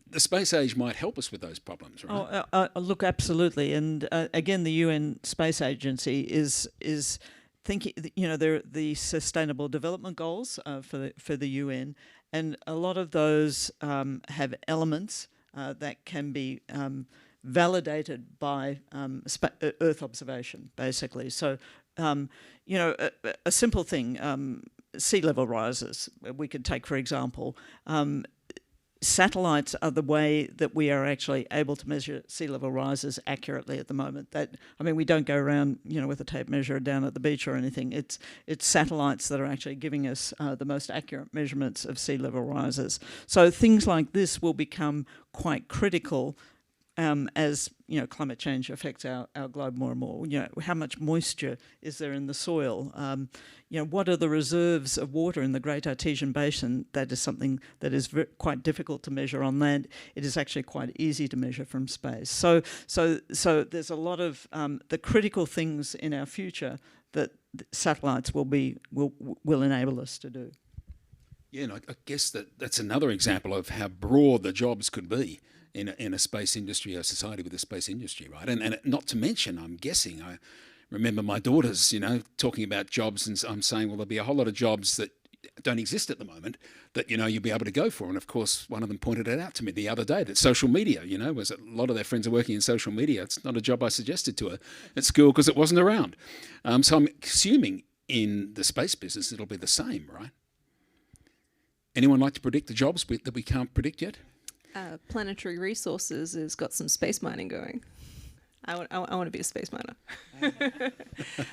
the space age might help us with those problems, right? Look, absolutely. And again, the UN Space Agency is thinking, there are the Sustainable Development Goals for the UN, and a lot of those have elements that can be validated by Earth observation, basically. So, a simple thing, sea level rises, we could take, for example. Satellites are the way that we are actually able to measure sea level rises accurately at the moment. We don't go around, with a tape measure down at the beach or anything. It's satellites that are actually giving us the most accurate measurements of sea level rises. So things like this will become quite critical as climate change affects our globe more and more. How much moisture is there in the soil? What are the reserves of water in the Great Artesian Basin? That is something that is quite difficult to measure on land. It is actually quite easy to measure from space. So there's a lot of the critical things in our future that satellites will enable us to do. Yeah, and I guess that's another example of how broad the jobs could be in a space industry, a society with a space industry, right? And not to mention, I'm guessing, I remember my daughters, talking about jobs, and I'm saying, well, there'll be a whole lot of jobs that don't exist at the moment that, you'll be able to go for. And of course, one of them pointed it out to me the other day, that social media, was a lot of their friends are working in social media. It's not a job I suggested to her at school because it wasn't around. So I'm assuming in the space business, it'll be the same, right? Anyone like to predict the jobs that we can't predict yet? Planetary Resources has got some space mining going. I want to be a space miner.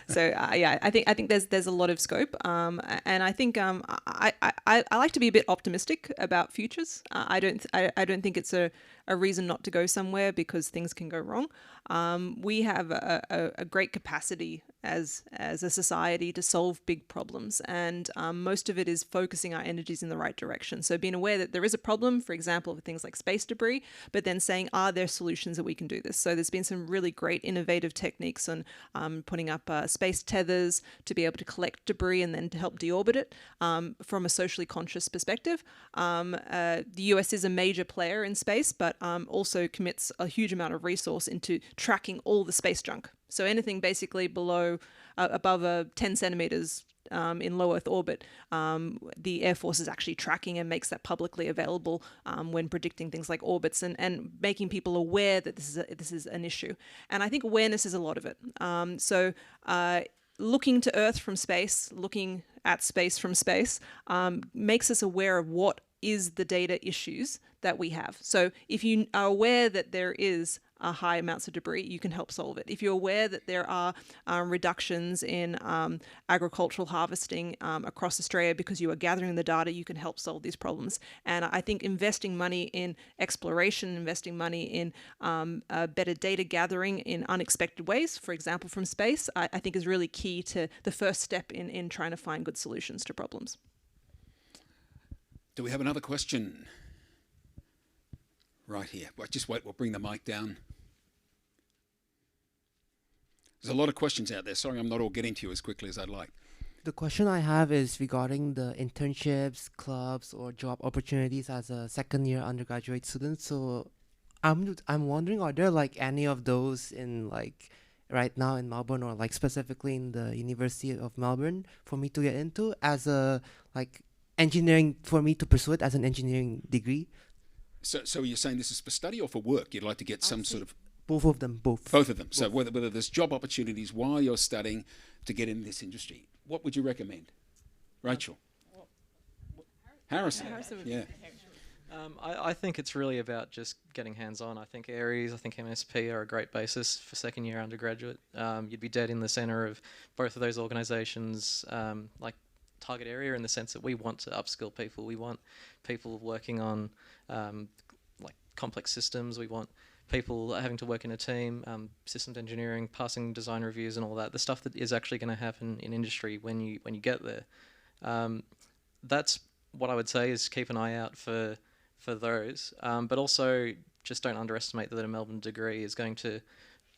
So I think there's a lot of scope, and I think I like to be a bit optimistic about futures. I don't think it's a reason not to go somewhere because things can go wrong. We have a great capacity as a society to solve big problems, and most of it is focusing our energies in the right direction. So being aware that there is a problem, for example, with things like space debris, but then saying, are there solutions that we can do this? So there's been some really great innovative techniques on putting up space tethers to be able to collect debris and then to help deorbit it from a socially conscious perspective. The US is a major player in space, but also commits a huge amount of resource into tracking all the space junk. So anything basically above 10 centimeters in low Earth orbit, the Air Force is actually tracking and makes that publicly available when predicting things like orbits and making people aware that this is an issue. And I think awareness is a lot of it. So looking to Earth from space, looking at space from space, makes us aware of what is the data issues that we have. So if you are aware that there is high amounts of debris, you can help solve it. If you're aware that there are reductions in agricultural harvesting across Australia because you are gathering the data, you can help solve these problems. And I think investing money in exploration, investing money in better data gathering in unexpected ways, for example, from space, I think is really key to the first step in trying to find good solutions to problems. Do we have another question? Right here. Well, just wait, we'll bring the mic down. There's a lot of questions out there. Sorry, I'm not all getting to you as quickly as I'd like. The question I have is regarding the internships, clubs, or job opportunities as a second-year undergraduate student. So I'm wondering, are there like any of those in like right now in Melbourne, or like specifically in the University of Melbourne, for me to get into as a like engineering, for me to pursue it as an engineering degree? So you're saying this is for study or for work? You'd like to get some sort of... Both of them, both. Both of them. So whether there's job opportunities while you're studying to get in this industry, what would you recommend? Rachel? Harrison. Yeah. I think it's really about just getting hands-on. I think ARES, I think MSP are a great basis for second-year undergraduate. You'd be dead in the centre of both of those organisations, like target area, in the sense that we want to upskill people. We want people working on like complex systems. We want people having to work in a team, systems engineering, passing design reviews and all that. The stuff that is actually going to happen in industry when you get there. That's what I would say, is keep an eye out for those. But also just don't underestimate that a Melbourne degree is going to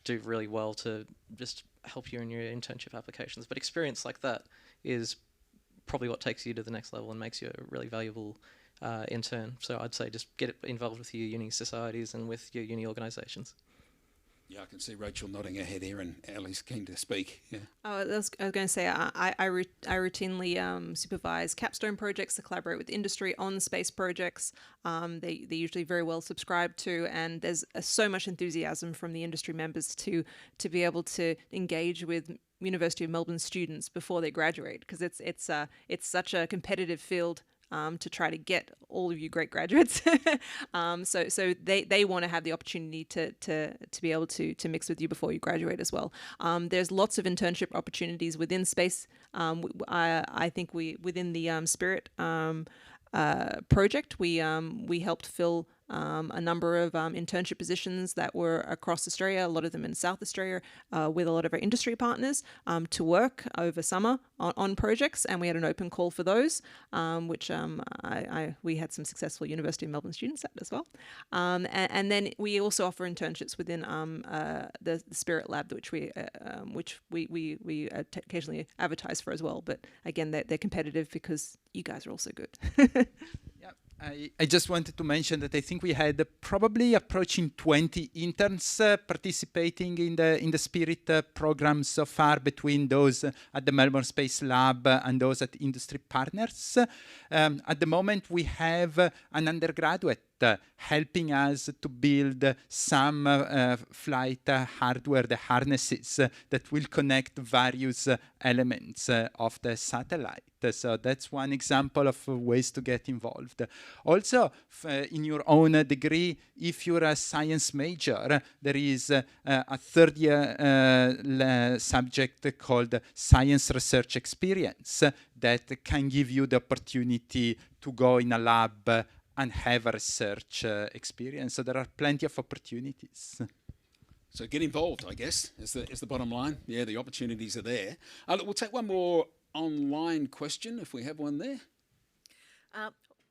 do really well to just help you in your internship applications. But experience like that is probably what takes you to the next level and makes you a really valuable intern. So I'd say just get involved with your uni societies and with your uni organisations. Yeah, I can see Rachel nodding her head here, and Ellie's keen to speak. Yeah. I was going to say, I routinely supervise capstone projects to collaborate with industry on space projects. They're usually very well subscribed to, and there's so much enthusiasm from the industry members to be able to engage with University of Melbourne students before they graduate, because it's such a competitive field. To try to get all of you great graduates, so they want to have the opportunity to be able to mix with you before you graduate as well. There's lots of internship opportunities within space. I think within the SpIRIT project, we helped fill a number of internship positions that were across Australia, a lot of them in South Australia, with a lot of our industry partners to work over summer on projects, and we had an open call for those, which we had some successful University of Melbourne students at as well. And then we also offer internships within the SpIRIT lab, which we occasionally advertise for as well. But again, they're competitive because you guys are also good. I just wanted to mention that I think we had probably approaching 20 interns participating in the SpIRIT program so far, between those at the Melbourne Space Lab and those at industry partners. At the moment, we have an undergraduate helping us to build some flight hardware, the harnesses that will connect various elements of the satellite. So that's one example of ways to get involved. Also, in your own degree, if you're a science major, there is a third-year subject called Science Research Experience that can give you the opportunity to go in a lab and have a research experience. So there are plenty of opportunities. So get involved, I guess, is the bottom line. Yeah, the opportunities are there. We'll take one more online question, if we have one there.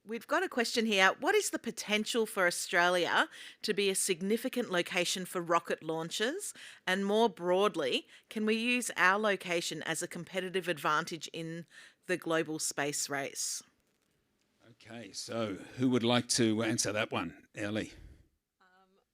We've got a question here. What is the potential for Australia to be a significant location for rocket launches? And more broadly, can we use our location as a competitive advantage in the global space race? Okay, so who would like to answer that one? Ellie.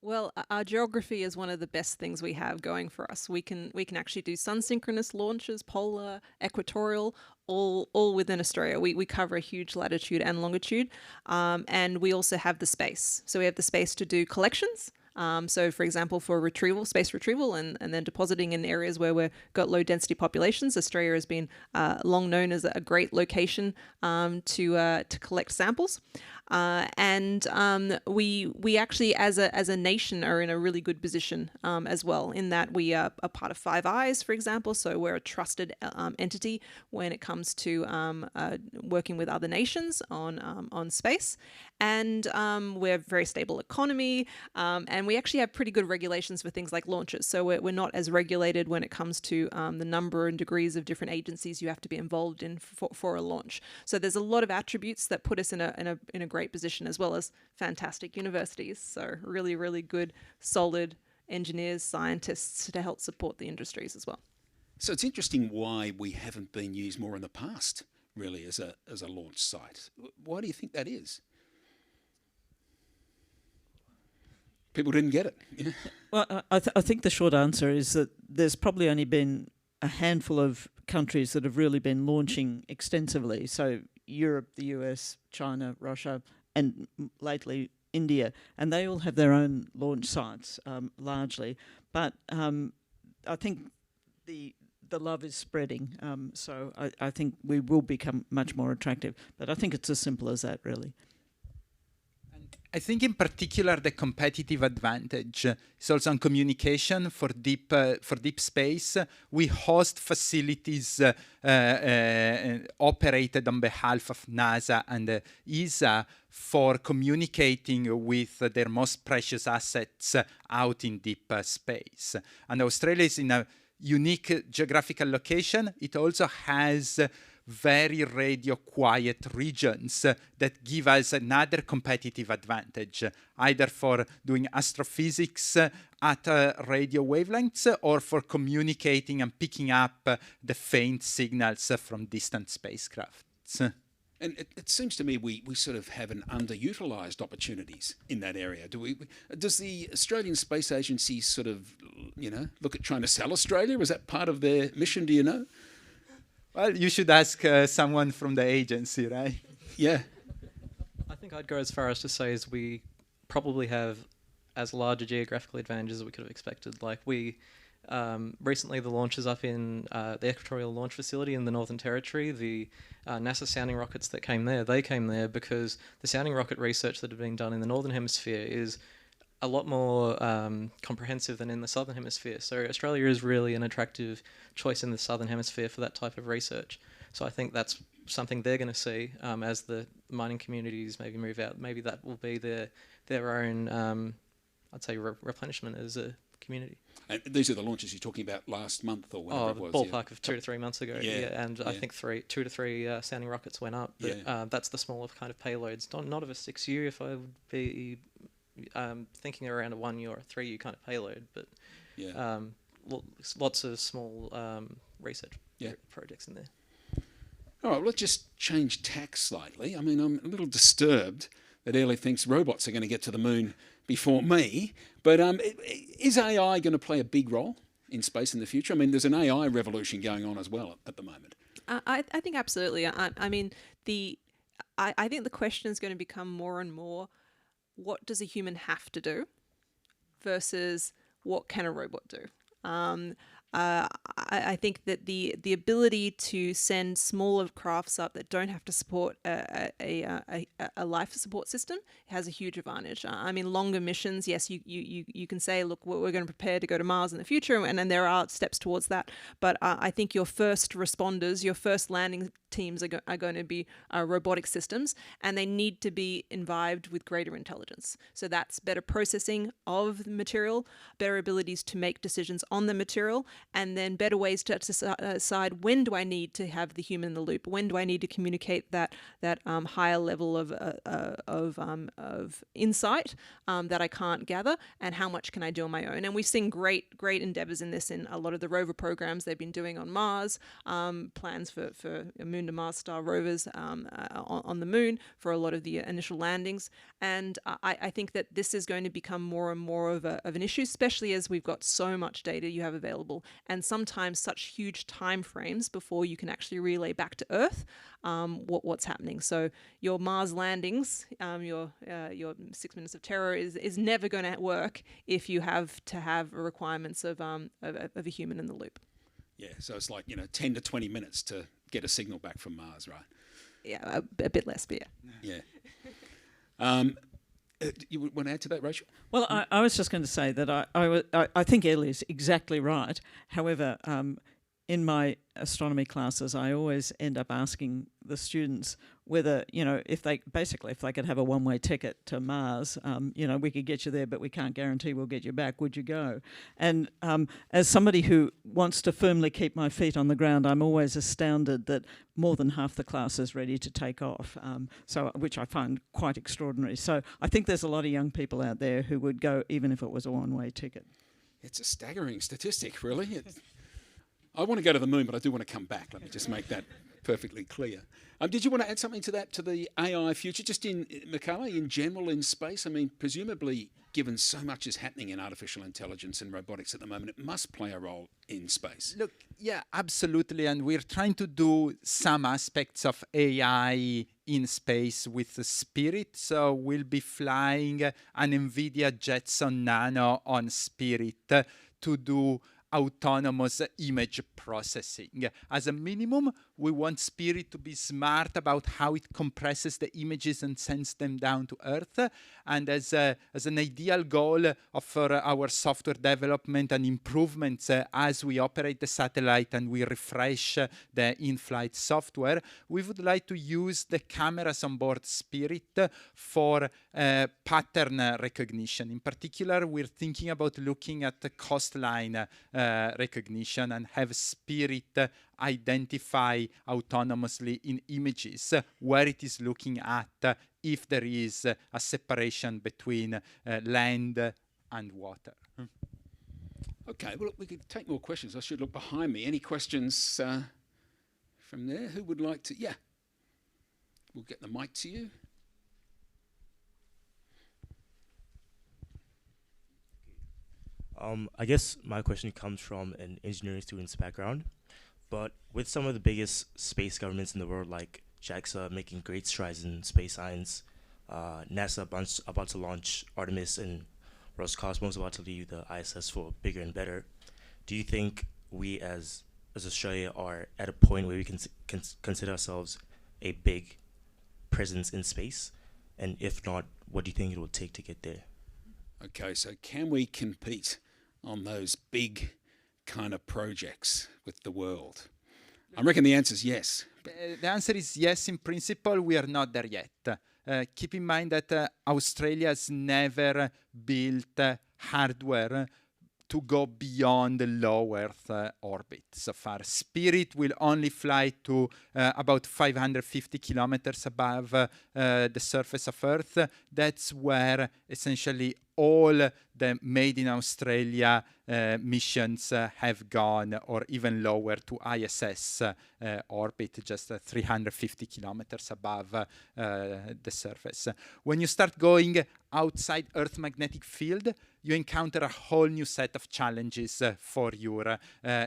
Well, our geography is one of the best things we have going for us. We can actually do sun-synchronous launches, polar, equatorial, all within Australia. We cover a huge latitude and longitude, and we also have the space. So we have the space to do collections. So, for example, for retrieval, space retrieval, and then depositing in areas where we've got low density populations, Australia has been long known as a great location to collect samples. We actually, as a nation, are in a really good position as well, in that we are a part of Five Eyes, for example. So we're a trusted entity when it comes to working with other nations on space, and we're a very stable economy, and we actually have pretty good regulations for things like launches. So we're not as regulated when it comes to the number and degrees of different agencies you have to be involved in for a launch. So there's a lot of attributes that put us in a great position, as well as fantastic universities. So really, really good, solid engineers, scientists to help support the industries as well. So it's interesting why we haven't been used more in the past, really, as a launch site. Why do you think that is? People didn't get it. Yeah. Well, I think the short answer is that there's probably only been a handful of countries that have really been launching extensively. So Europe, the US, China, Russia, and lately India, and they all have their own launch sites largely. But I think the love is spreading, so I think we will become much more attractive. But I think it's as simple as that, really. I think in particular the competitive advantage is also on communication for deep space. We host facilities operated on behalf of NASA and ESA for communicating with their most precious assets out in deep space. And Australia is in a unique geographical location. It also has very radio quiet regions that give us another competitive advantage, either for doing astrophysics at radio wavelengths or for communicating and picking up the faint signals from distant spacecrafts. And it seems to me we sort of have an underutilised opportunities in that area. Does the Australian Space Agency sort of, look at trying to sell Australia? Is that part of their mission, do you know? Well, you should ask someone from the agency, right? Yeah. I think I'd go as far as to say is we probably have as large a geographical advantage as we could have expected. Like we, recently the launches up in the Equatorial launch facility in the Northern Territory, the NASA sounding rockets that came there, they came there because the sounding rocket research that had been done in the Northern Hemisphere is a lot more comprehensive than in the Southern Hemisphere. So Australia is really an attractive choice in the Southern Hemisphere for that type of research. So I think that's something they're going to see as the mining communities maybe move out. Maybe that will be their own, I'd say, replenishment as a community. And these are the launches you're talking about last month or whatever it was? Ballpark of 2 to 3 months ago. And I think 2 to 3 sounding rockets went up. But that's the smaller kind of payloads. Not of a 6U if I would be thinking around a 1U or a 3U kind of payload, but lots of small research projects in there. All right, let's just change tack slightly. I mean, I'm a little disturbed that Airlie thinks robots are going to get to the moon before me, but is AI going to play a big role in space in the future? I mean, there's an AI revolution going on as well at the moment. I think absolutely. I mean, I think the question is going to become more and more, what does a human have to do versus what can a robot do? I think that the ability to send smaller crafts up that don't have to support a life support system has a huge advantage. I mean, longer missions, yes, you can say, look, we're going to prepare to go to Mars in the future, and then there are steps towards that. But I think your first responders, your first landing teams are going to be robotic systems, and they need to be imbibed with greater intelligence. So that's better processing of the material, better abilities to make decisions on the material, and then better ways to decide when do I need to have the human in the loop, when do I need to communicate that higher level of insight that I can't gather, and how much can I do on my own. And we've seen great endeavors in this in a lot of the rover programs they've been doing on Mars, plans for Moon to Mars style rovers on the moon for a lot of the initial landings. And I think that this is going to become more and more of an issue, especially as we've got so much data you have available, and sometimes such huge time frames before you can actually relay back to Earth what's happening. So your Mars landings, your 6 minutes of terror is never going to work if you have to have requirements of a human in the loop. Yeah, so it's like 10 to 20 minutes to get a signal back from Mars, right? Yeah, a bit less, but yeah. Yeah. You want to add to that, Rachel? Well, I was just going to say that I think Ellie's exactly right. However, in my astronomy classes, I always end up asking the students whether, if they could have a one-way ticket to Mars, we could get you there, but we can't guarantee we'll get you back. Would you go? And as somebody who wants to firmly keep my feet on the ground, I'm always astounded that more than half the class is ready to take off, which I find quite extraordinary. So I think there's a lot of young people out there who would go even if it was a one-way ticket. It's a staggering statistic, really. I want to go to the moon, but I do want to come back. Let me just make that perfectly clear. Did you want to add something to that, to the AI future, just in, Michele, in general in space? I mean, presumably, given so much is happening in artificial intelligence and robotics at the moment, it must play a role in space. Look, yeah, absolutely. And we're trying to do some aspects of AI in space with the SpIRIT. So we'll be flying an NVIDIA Jetson Nano on SpIRIT to do autonomous image processing. As a minimum, we want SpIRIT to be smart about how it compresses the images and sends them down to Earth. And as an ideal goal for our software development and improvements as we operate the satellite and we refresh the in-flight software, we would like to use the cameras on board SpIRIT for pattern recognition. In particular, we're thinking about looking at the coastline recognition and have SpIRIT identify autonomously in images where it is looking at if there is a separation between land and water. Okay, well, we could take more questions. I should look behind me. Any questions from there? Who would like to? Yeah. We'll get the mic to you. I guess my question comes from an engineering student's background, but with some of the biggest space governments in the world, like JAXA making great strides in space science, NASA about to launch Artemis, and Roscosmos about to leave the ISS for bigger and better, do you think we as Australia are at a point where we can consider ourselves a big presence in space? And if not, what do you think it will take to get there? Okay, so can we compete on those big kind of projects with the world? I reckon the answer is yes. The answer is yes in principle. We are not there yet. Keep in mind that Australia has never built hardware to go beyond the low Earth orbit so far. SpIRIT will only fly to about 550 kilometers above the surface of Earth. That's where essentially all the Made in Australia missions have gone, or even lower to ISS orbit, just 350 kilometers above the surface. When you start going outside Earth magnetic field, you encounter a whole new set of challenges for your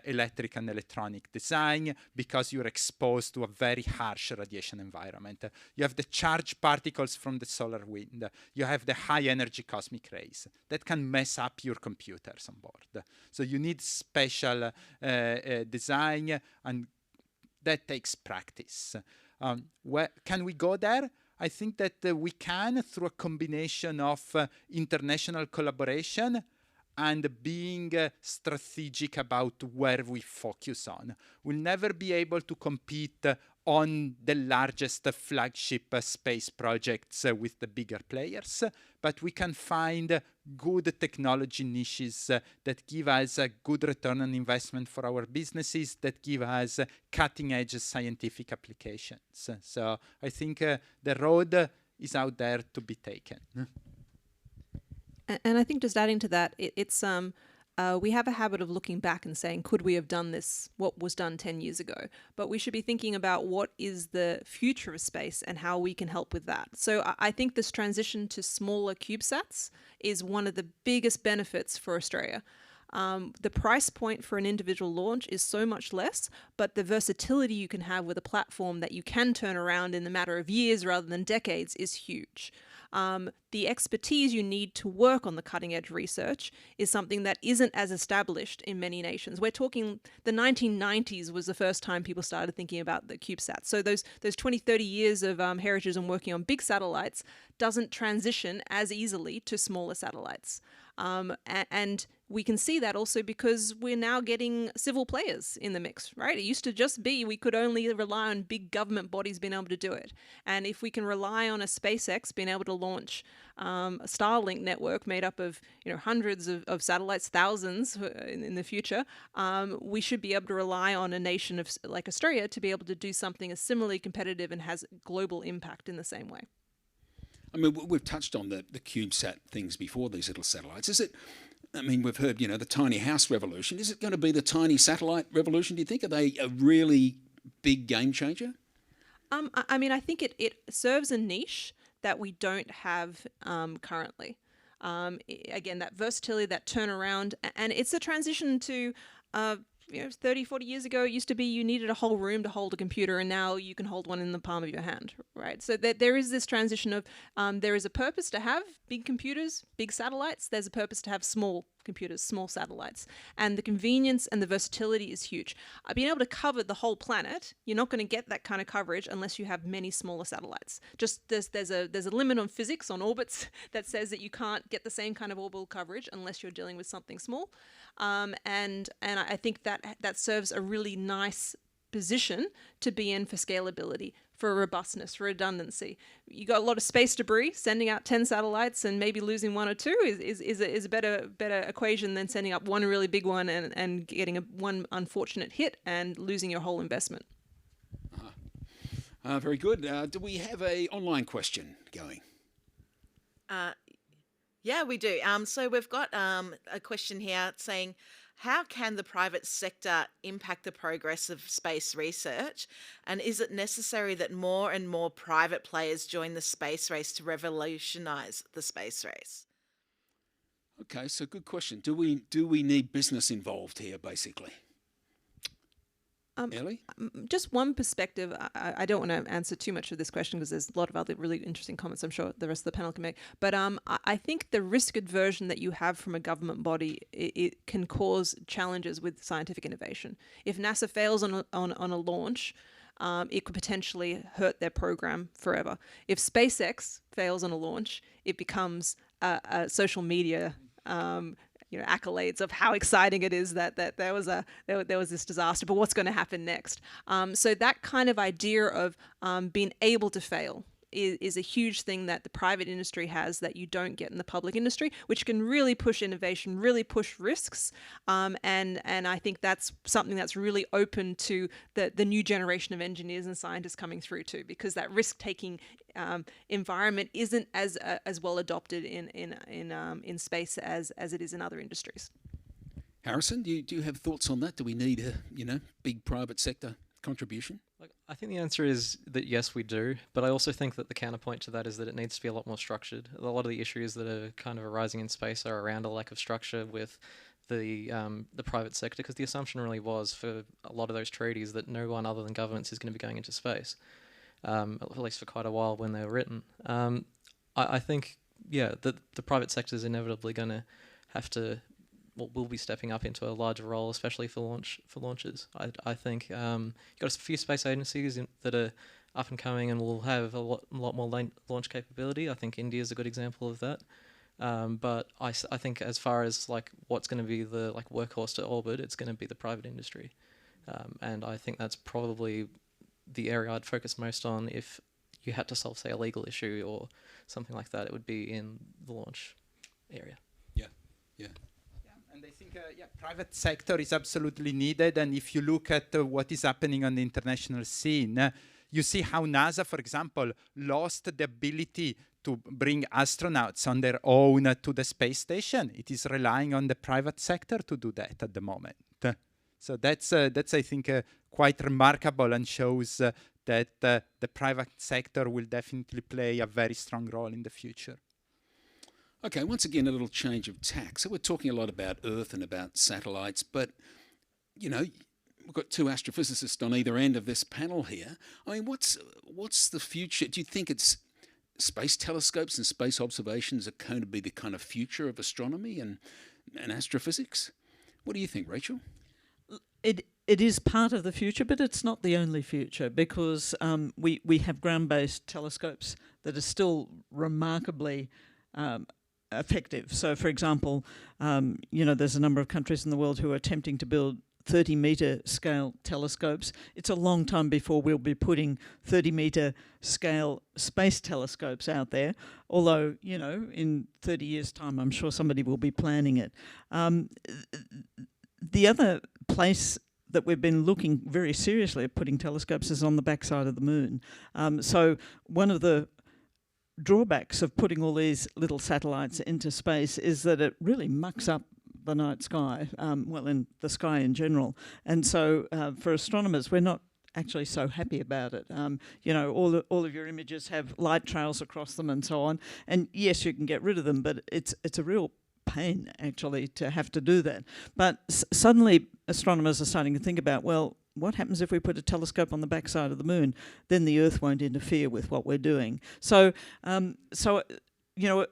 electric and electronic design, because you're exposed to a very harsh radiation environment. You have the charged particles from the solar wind. You have the high energy cosmic rays that can mess up your computers on board. So you need special design, and that takes practice. Where can we go there? I think that we can, through a combination of international collaboration and being strategic about where we focus on. We'll never be able to compete on the largest flagship space projects with the bigger players, but we can find good technology niches that give us a good return on investment for our businesses, that give us cutting-edge scientific applications. So I think the road is out there to be taken. And I think just adding to that, we have a habit of looking back and saying, could we have done this, what was done 10 years ago? But we should be thinking about what is the future of space and how we can help with that. So I think this transition to smaller CubeSats is one of the biggest benefits for Australia. The price point for an individual launch is so much less, but the versatility you can have with a platform that you can turn around in the matter of years rather than decades is huge. The expertise you need to work on the cutting edge research is something that isn't as established in many nations. We're talking the 1990s was the first time people started thinking about the CubeSat. So those 20, 30 years of heritage and working on big satellites doesn't transition as easily to smaller satellites. And we can see that also because we're now getting civil players in the mix, right? It used to just be we could only rely on big government bodies being able to do it. And if we can rely on a SpaceX being able to launch a Starlink network made up of hundreds of satellites, thousands in the future, we should be able to rely on a nation like Australia to be able to do something as similarly competitive and has global impact in the same way. I mean, we've touched on the CubeSat things before, these little satellites. Is it, I mean, we've heard, the tiny house revolution. Is it going to be the tiny satellite revolution, do you think? Are they a really big game changer? I mean, I think it serves a niche that we don't have currently. Again, that versatility, that turnaround, and it's a transition to 30, 40 years ago, it used to be you needed a whole room to hold a computer, and now you can hold one in the palm of your hand, right? So there is this transition of there is a purpose to have big computers, big satellites. There's a purpose to have small computers, small satellites. And the convenience and the versatility is huge. Being able to cover the whole planet, you're not going to get that kind of coverage unless you have many smaller satellites. Just there's a limit on physics, on orbits, that says that you can't get the same kind of orbital coverage unless you're dealing with something small. And I think that serves a really nice position to be in for scalability, for robustness, for redundancy. You got a lot of space debris. Sending out 10 satellites and maybe losing one or two is a better equation than sending up one really big one and getting one unfortunate hit and losing your whole investment. Very good. Do we have a online question going? Yeah, we do. So we've got a question here saying, how can the private sector impact the progress of space research? And is it necessary that more and more private players join the space race to revolutionise the space race? Okay, so good question. Do we need business involved here, basically? Ellie? Just one perspective. I don't want to answer too much of this question because there's a lot of other really interesting comments I'm sure the rest of the panel can make. But I think the risk aversion that you have from a government body, it can cause challenges with scientific innovation. If NASA fails on a launch, it could potentially hurt their program forever. If SpaceX fails on a launch, it becomes a social media accolades of how exciting it is that there was this disaster, but what's going to happen next? So that kind of idea of being able to fail is a huge thing that the private industry has that you don't get in the public industry, which can really push innovation, really push risks, and I think that's something that's really open to the new generation of engineers and scientists coming through too, because that risk-taking environment isn't as well adopted in space as it is in other industries. Harrison, do you have thoughts on that? Do we need a big private sector contribution? I think the answer is that yes, we do, but I also think that the counterpoint to that is that it needs to be a lot more structured. A lot of the issues that are kind of arising in space are around a lack of structure with the private sector, because the assumption really was for a lot of those treaties that no one other than governments is going to be going into space, at least for quite a while when they were written. I think, that the private sector is inevitably going to have to, will be stepping up into a larger role, especially for launches. I think you've got a few space agencies that are up and coming and will have a lot more launch capability. I think India is a good example of that. But I think as far as what's going to be the workhorse to orbit, it's going to be the private industry, and I think that's probably the area I'd focus most on. If you had to solve, say, a legal issue or something like that, it would be in the launch area. Yeah, and I think private sector is absolutely needed. And if you look at what is happening on the international scene, you see how NASA, for example, lost the ability to bring astronauts on their own to the space station. It is relying on the private sector to do that at the moment. So that's I think quite remarkable, and shows that the private sector will definitely play a very strong role in the future. Okay, once again, a little change of tack. So we're talking a lot about Earth and about satellites, but, we've got two astrophysicists on either end of this panel here. I mean, what's the future? Do you think it's space telescopes and space observations are going to be the kind of future of astronomy and astrophysics? What do you think, Rachel? It is part of the future, but it's not the only future, because we have ground-based telescopes that are still remarkably effective. So, for example, there's a number of countries in the world who are attempting to build 30-metre scale telescopes. It's a long time before we'll be putting 30-metre scale space telescopes out there, although, in 30 years' time, I'm sure somebody will be planning it. The other place that we've been looking very seriously at putting telescopes is on the backside of the moon. So one of the drawbacks of putting all these little satellites into space is that it really mucks up the night sky, in the sky in general. And so for astronomers, we're not actually so happy about it. All of your images have light trails across them and so on. And yes, you can get rid of them, but it's a real pain actually to have to do that. But suddenly astronomers are starting to think about, well, what happens if we put a telescope on the backside of the moon? Then the Earth won't interfere with what we're doing. So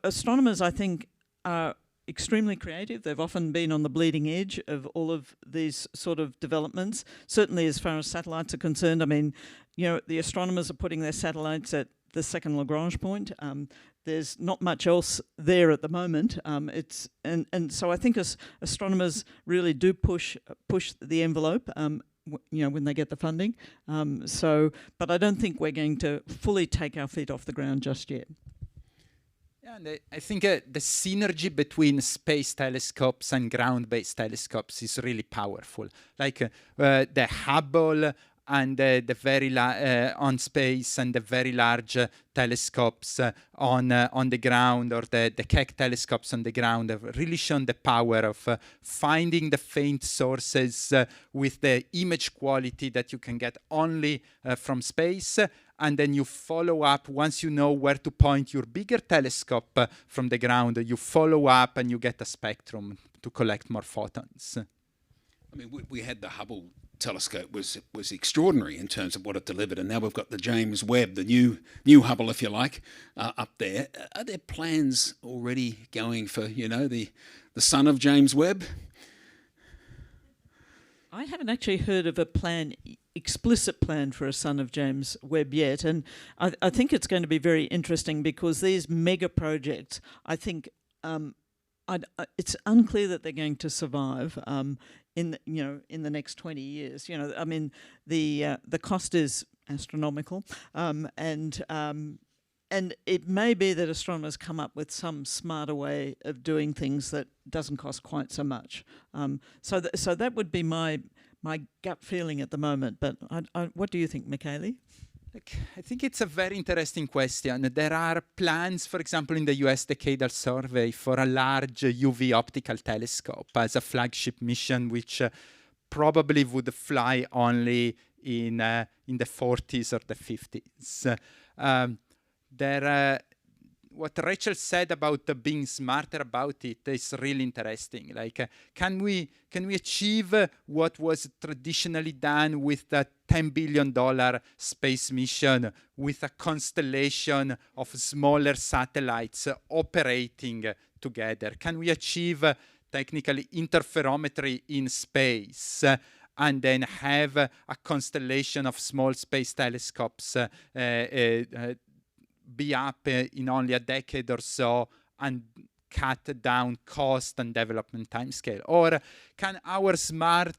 astronomers, I think, are extremely creative. They've often been on the bleeding edge of all of these sort of developments. Certainly as far as satellites are concerned, the astronomers are putting their satellites at the second Lagrange point. There's not much else there at the moment. So I think astronomers really do push the envelope, when they get the funding. But I don't think we're going to fully take our feet off the ground just yet. Yeah, and I think the synergy between space telescopes and ground-based telescopes is really powerful. Like the Hubble and the very on space and the very large telescopes on the ground, or the Keck telescopes on the ground, have really shown the power of finding the faint sources with the image quality that you can get only from space. And then you follow up, once you know where to point your bigger telescope from the ground, you follow up and you get a spectrum to collect more photons. We had the Hubble telescope was extraordinary in terms of what it delivered, and now we've got the James Webb, the new Hubble, if you like, up there. Are there plans already going for the son of James Webb? I haven't actually heard of a explicit plan for a son of James Webb yet, and I think it's going to be very interesting, because these mega projects, I think it's unclear that they're going to survive in the next 20 years. The cost is astronomical, and it may be that astronomers come up with some smarter way of doing things that doesn't cost quite so much. So that would be my gut feeling at the moment. But what do you think, Michele? I think it's a very interesting question. There are plans, for example, in the US Decadal Survey for a large UV optical telescope as a flagship mission, which probably would fly only in the 40s or the 50s. What Rachel said about being smarter about it is really interesting. Like, can we achieve what was traditionally done with the $10 billion space mission, with a constellation of smaller satellites operating together? Can we achieve technically interferometry in space and then have a constellation of small space telescopes be up in only a decade or so and cut down cost and development timescale? Or can our smart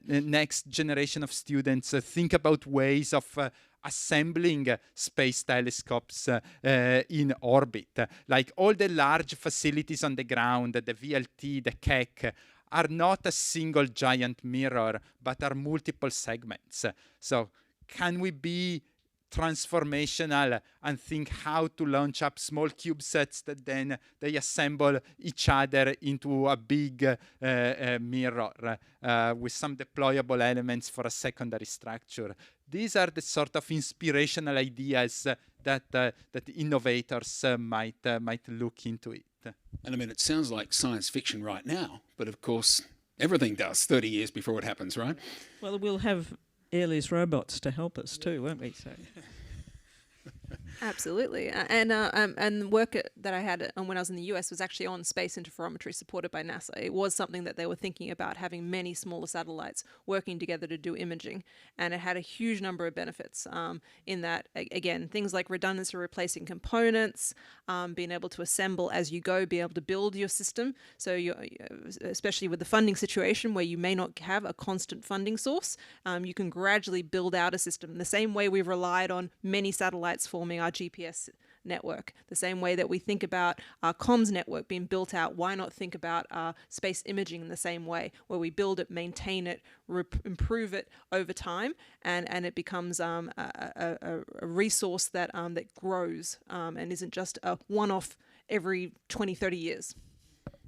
next generation of students think about ways of assembling space telescopes in orbit? Like, all the large facilities on the ground, the VLT, the Keck, are not a single giant mirror, but are multiple segments. So can we be transformational and think how to launch up small CubeSats that then they assemble each other into a big mirror with some deployable elements for a secondary structure? These are the sort of inspirational ideas that innovators might look into it. And it sounds like science fiction right now, but of course everything does 30 years before it happens, right? Well, we'll have Airley's robots to help us too, won't we? So. Absolutely, and work that I had when I was in the US was actually on space interferometry supported by NASA. It was something that they were thinking about, having many smaller satellites working together to do imaging, and it had a huge number of benefits. In that, again, things like redundancy, replacing components, being able to assemble as you go, be able to build your system. So, especially with the funding situation where you may not have a constant funding source, you can gradually build out a system. In the same way we've relied on many satellites forming our GPS network, the same way that we think about our comms network being built out, why not think about our space imaging in the same way, where we build it, maintain it, improve it over time, and it becomes a resource that grows and isn't just a one-off every 20, 30 years.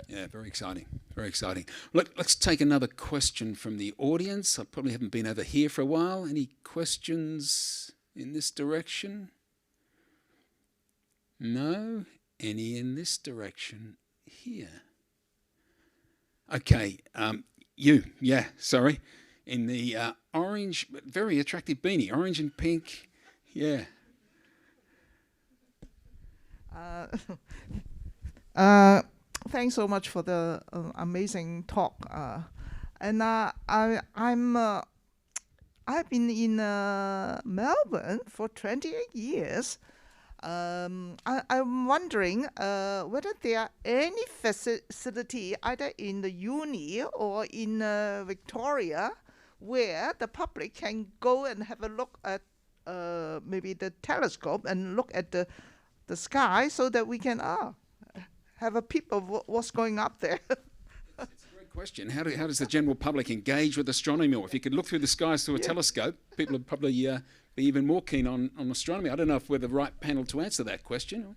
Yeah, very exciting. Very exciting. Let's take another question from the audience. I probably haven't been over here for a while. Any questions in this direction? No? Any in this direction here? Okay, sorry. In the orange, very attractive beanie, orange and pink. Yeah. Thanks so much for the amazing talk. I've been in Melbourne for 28 years. I'm wondering whether there are any facility either in the uni or in Victoria where the public can go and have a look at maybe the telescope and look at the sky so that we can have a peep of what's going up there. It's a great question. How does the general public engage with astronomy more? If you could look through the skies through a telescope, people would probably be even more keen on astronomy. I don't know if we're the right panel to answer that question.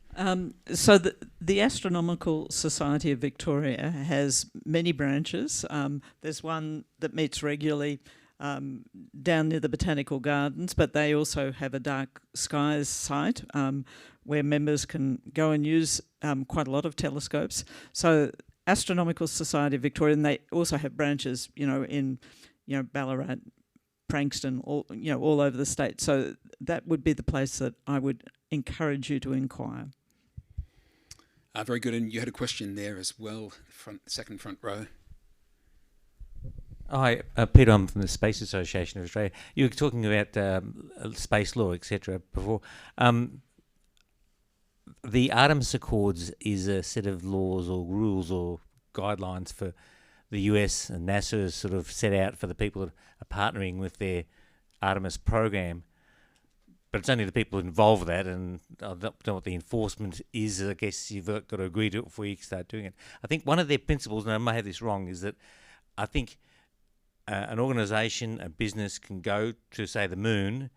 So the Astronomical Society of Victoria has many branches. There's one that meets regularly down near the Botanical Gardens, but they also have a dark skies site where members can go and use quite a lot of telescopes. So Astronomical Society of Victoria, and they also have branches, in Ballarat, Frankston, all over the state. So that would be the place that I would encourage you to inquire. Very good. And you had a question there as well, second front row. Hi, Peter. I'm from the Space Association of Australia. You were talking about space law, etc. before. The Artemis Accords is a set of laws or rules or guidelines for the US, and NASA has sort of set out for the people that are partnering with their Artemis program. But it's only the people involved with that, and I don't know what the enforcement is. I guess you've got to agree to it before you start doing it. I think one of their principles, and I may have this wrong, is that I think an organisation, a business can go to, say, the moon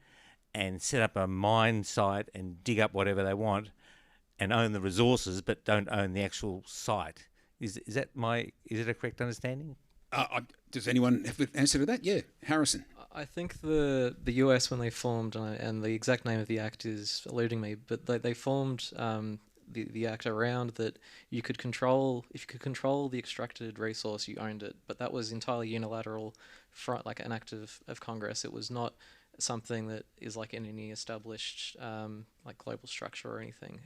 and set up a mine site and dig up whatever they want and own the resources, but don't own the actual site. Is it a correct understanding? Does anyone have the answer to that? Yeah, Harrison. I think the US, when they formed, and the exact name of the act is eluding me, but they formed the act around that if you could control the extracted resource, you owned it. But that was entirely unilateral, like an act of Congress. It was not something that is like in any established like global structure or anything.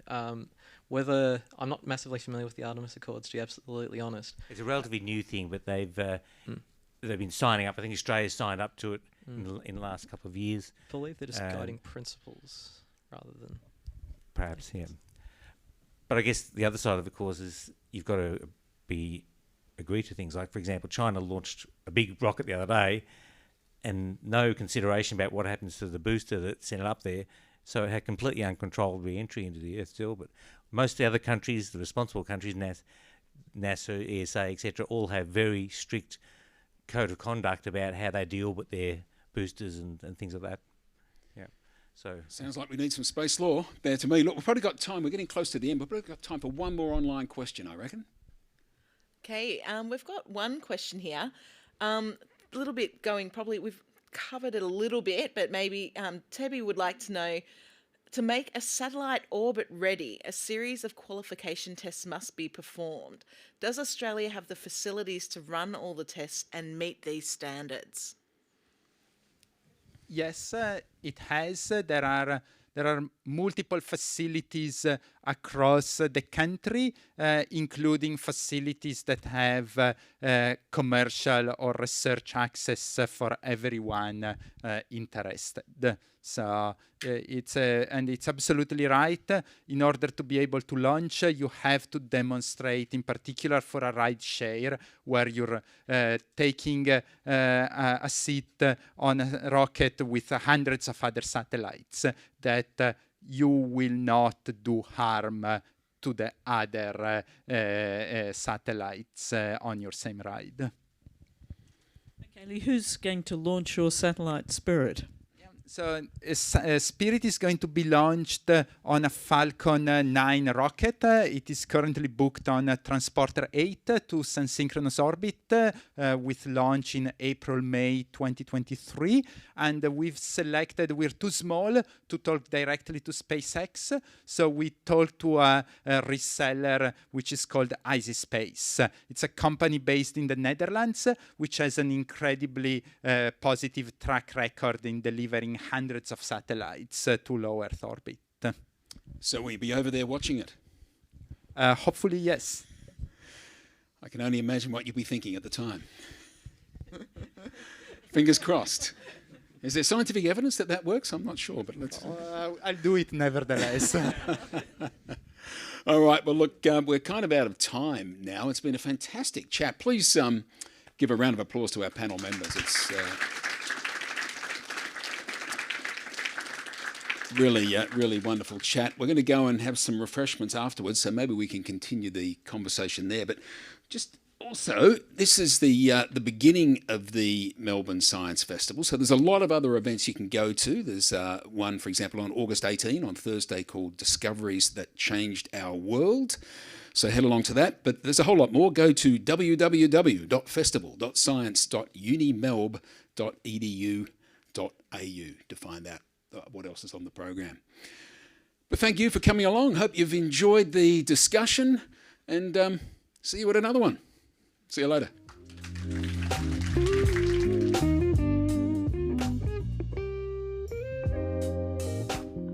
Whether I'm not massively familiar with the Artemis Accords, to be absolutely honest. It's a relatively new thing, but they've been signing up. I think Australia's signed up to it in the last couple of years. I believe they're just guiding principles rather than... Perhaps, yeah. But I guess the other side of the course is you've got to agree to things. Like, for example, China launched a big rocket the other day and no consideration about what happens to the booster that sent it up there. So it had completely uncontrolled re-entry into the Earth still. But most of the other countries, the responsible countries, NASA, ESA, etc., all have very strict code of conduct about how they deal with their boosters and things like that. Yeah. So sounds like we need some space law there to me. Look, we've probably got time. We're getting close to the end, but we've probably got time for one more online question, I reckon. Okay, we've got one question here. A little bit going, probably we've covered it a little bit, but maybe Tebby would like to know, to make a satellite orbit ready, a series of qualification tests must be performed. Does Australia have the facilities to run all the tests and meet these standards? Yes, it has. There are there are multiple facilities across the country, including facilities that have commercial or research access for everyone interested. So it's absolutely right. In order to be able to launch, you have to demonstrate, in particular for a ride share, where you're taking a seat on a rocket with hundreds of other satellites, that you will not do harm to the other satellites on your same ride. Okay, who's going to launch your satellite SpIRIT? So SpIRIT is going to be launched on a Falcon 9 rocket. It is currently booked on Transporter 8 to sun-synchronous orbit with launch in April-May 2023. And we're too small to talk directly to SpaceX, so we talked to a reseller which is called Easy Space. It's a company based in the Netherlands which has an incredibly positive track record in delivering hundreds of satellites to low Earth orbit. So we'll be over there watching it? Hopefully, yes. I can only imagine what you'll be thinking at the time. Fingers crossed. Is there scientific evidence that works? I'm not sure, but let's... I'll do it nevertheless. All right, well, look, we're kind of out of time now. It's been a fantastic chat. Please give a round of applause to our panel members. It's... really wonderful chat. We're going to go and have some refreshments afterwards, so maybe we can continue the conversation there. But just also, this is the beginning of the Melbourne Science Festival, so there's a lot of other events you can go to. There's one, for example, on August 18, on Thursday, called Discoveries That Changed Our World. So head along to that. But there's a whole lot more. Go to www.festival.science.unimelb.edu.au to find out what else is on the program. But thank you for coming along. Hope you've enjoyed the discussion, and see you at another one. See you later.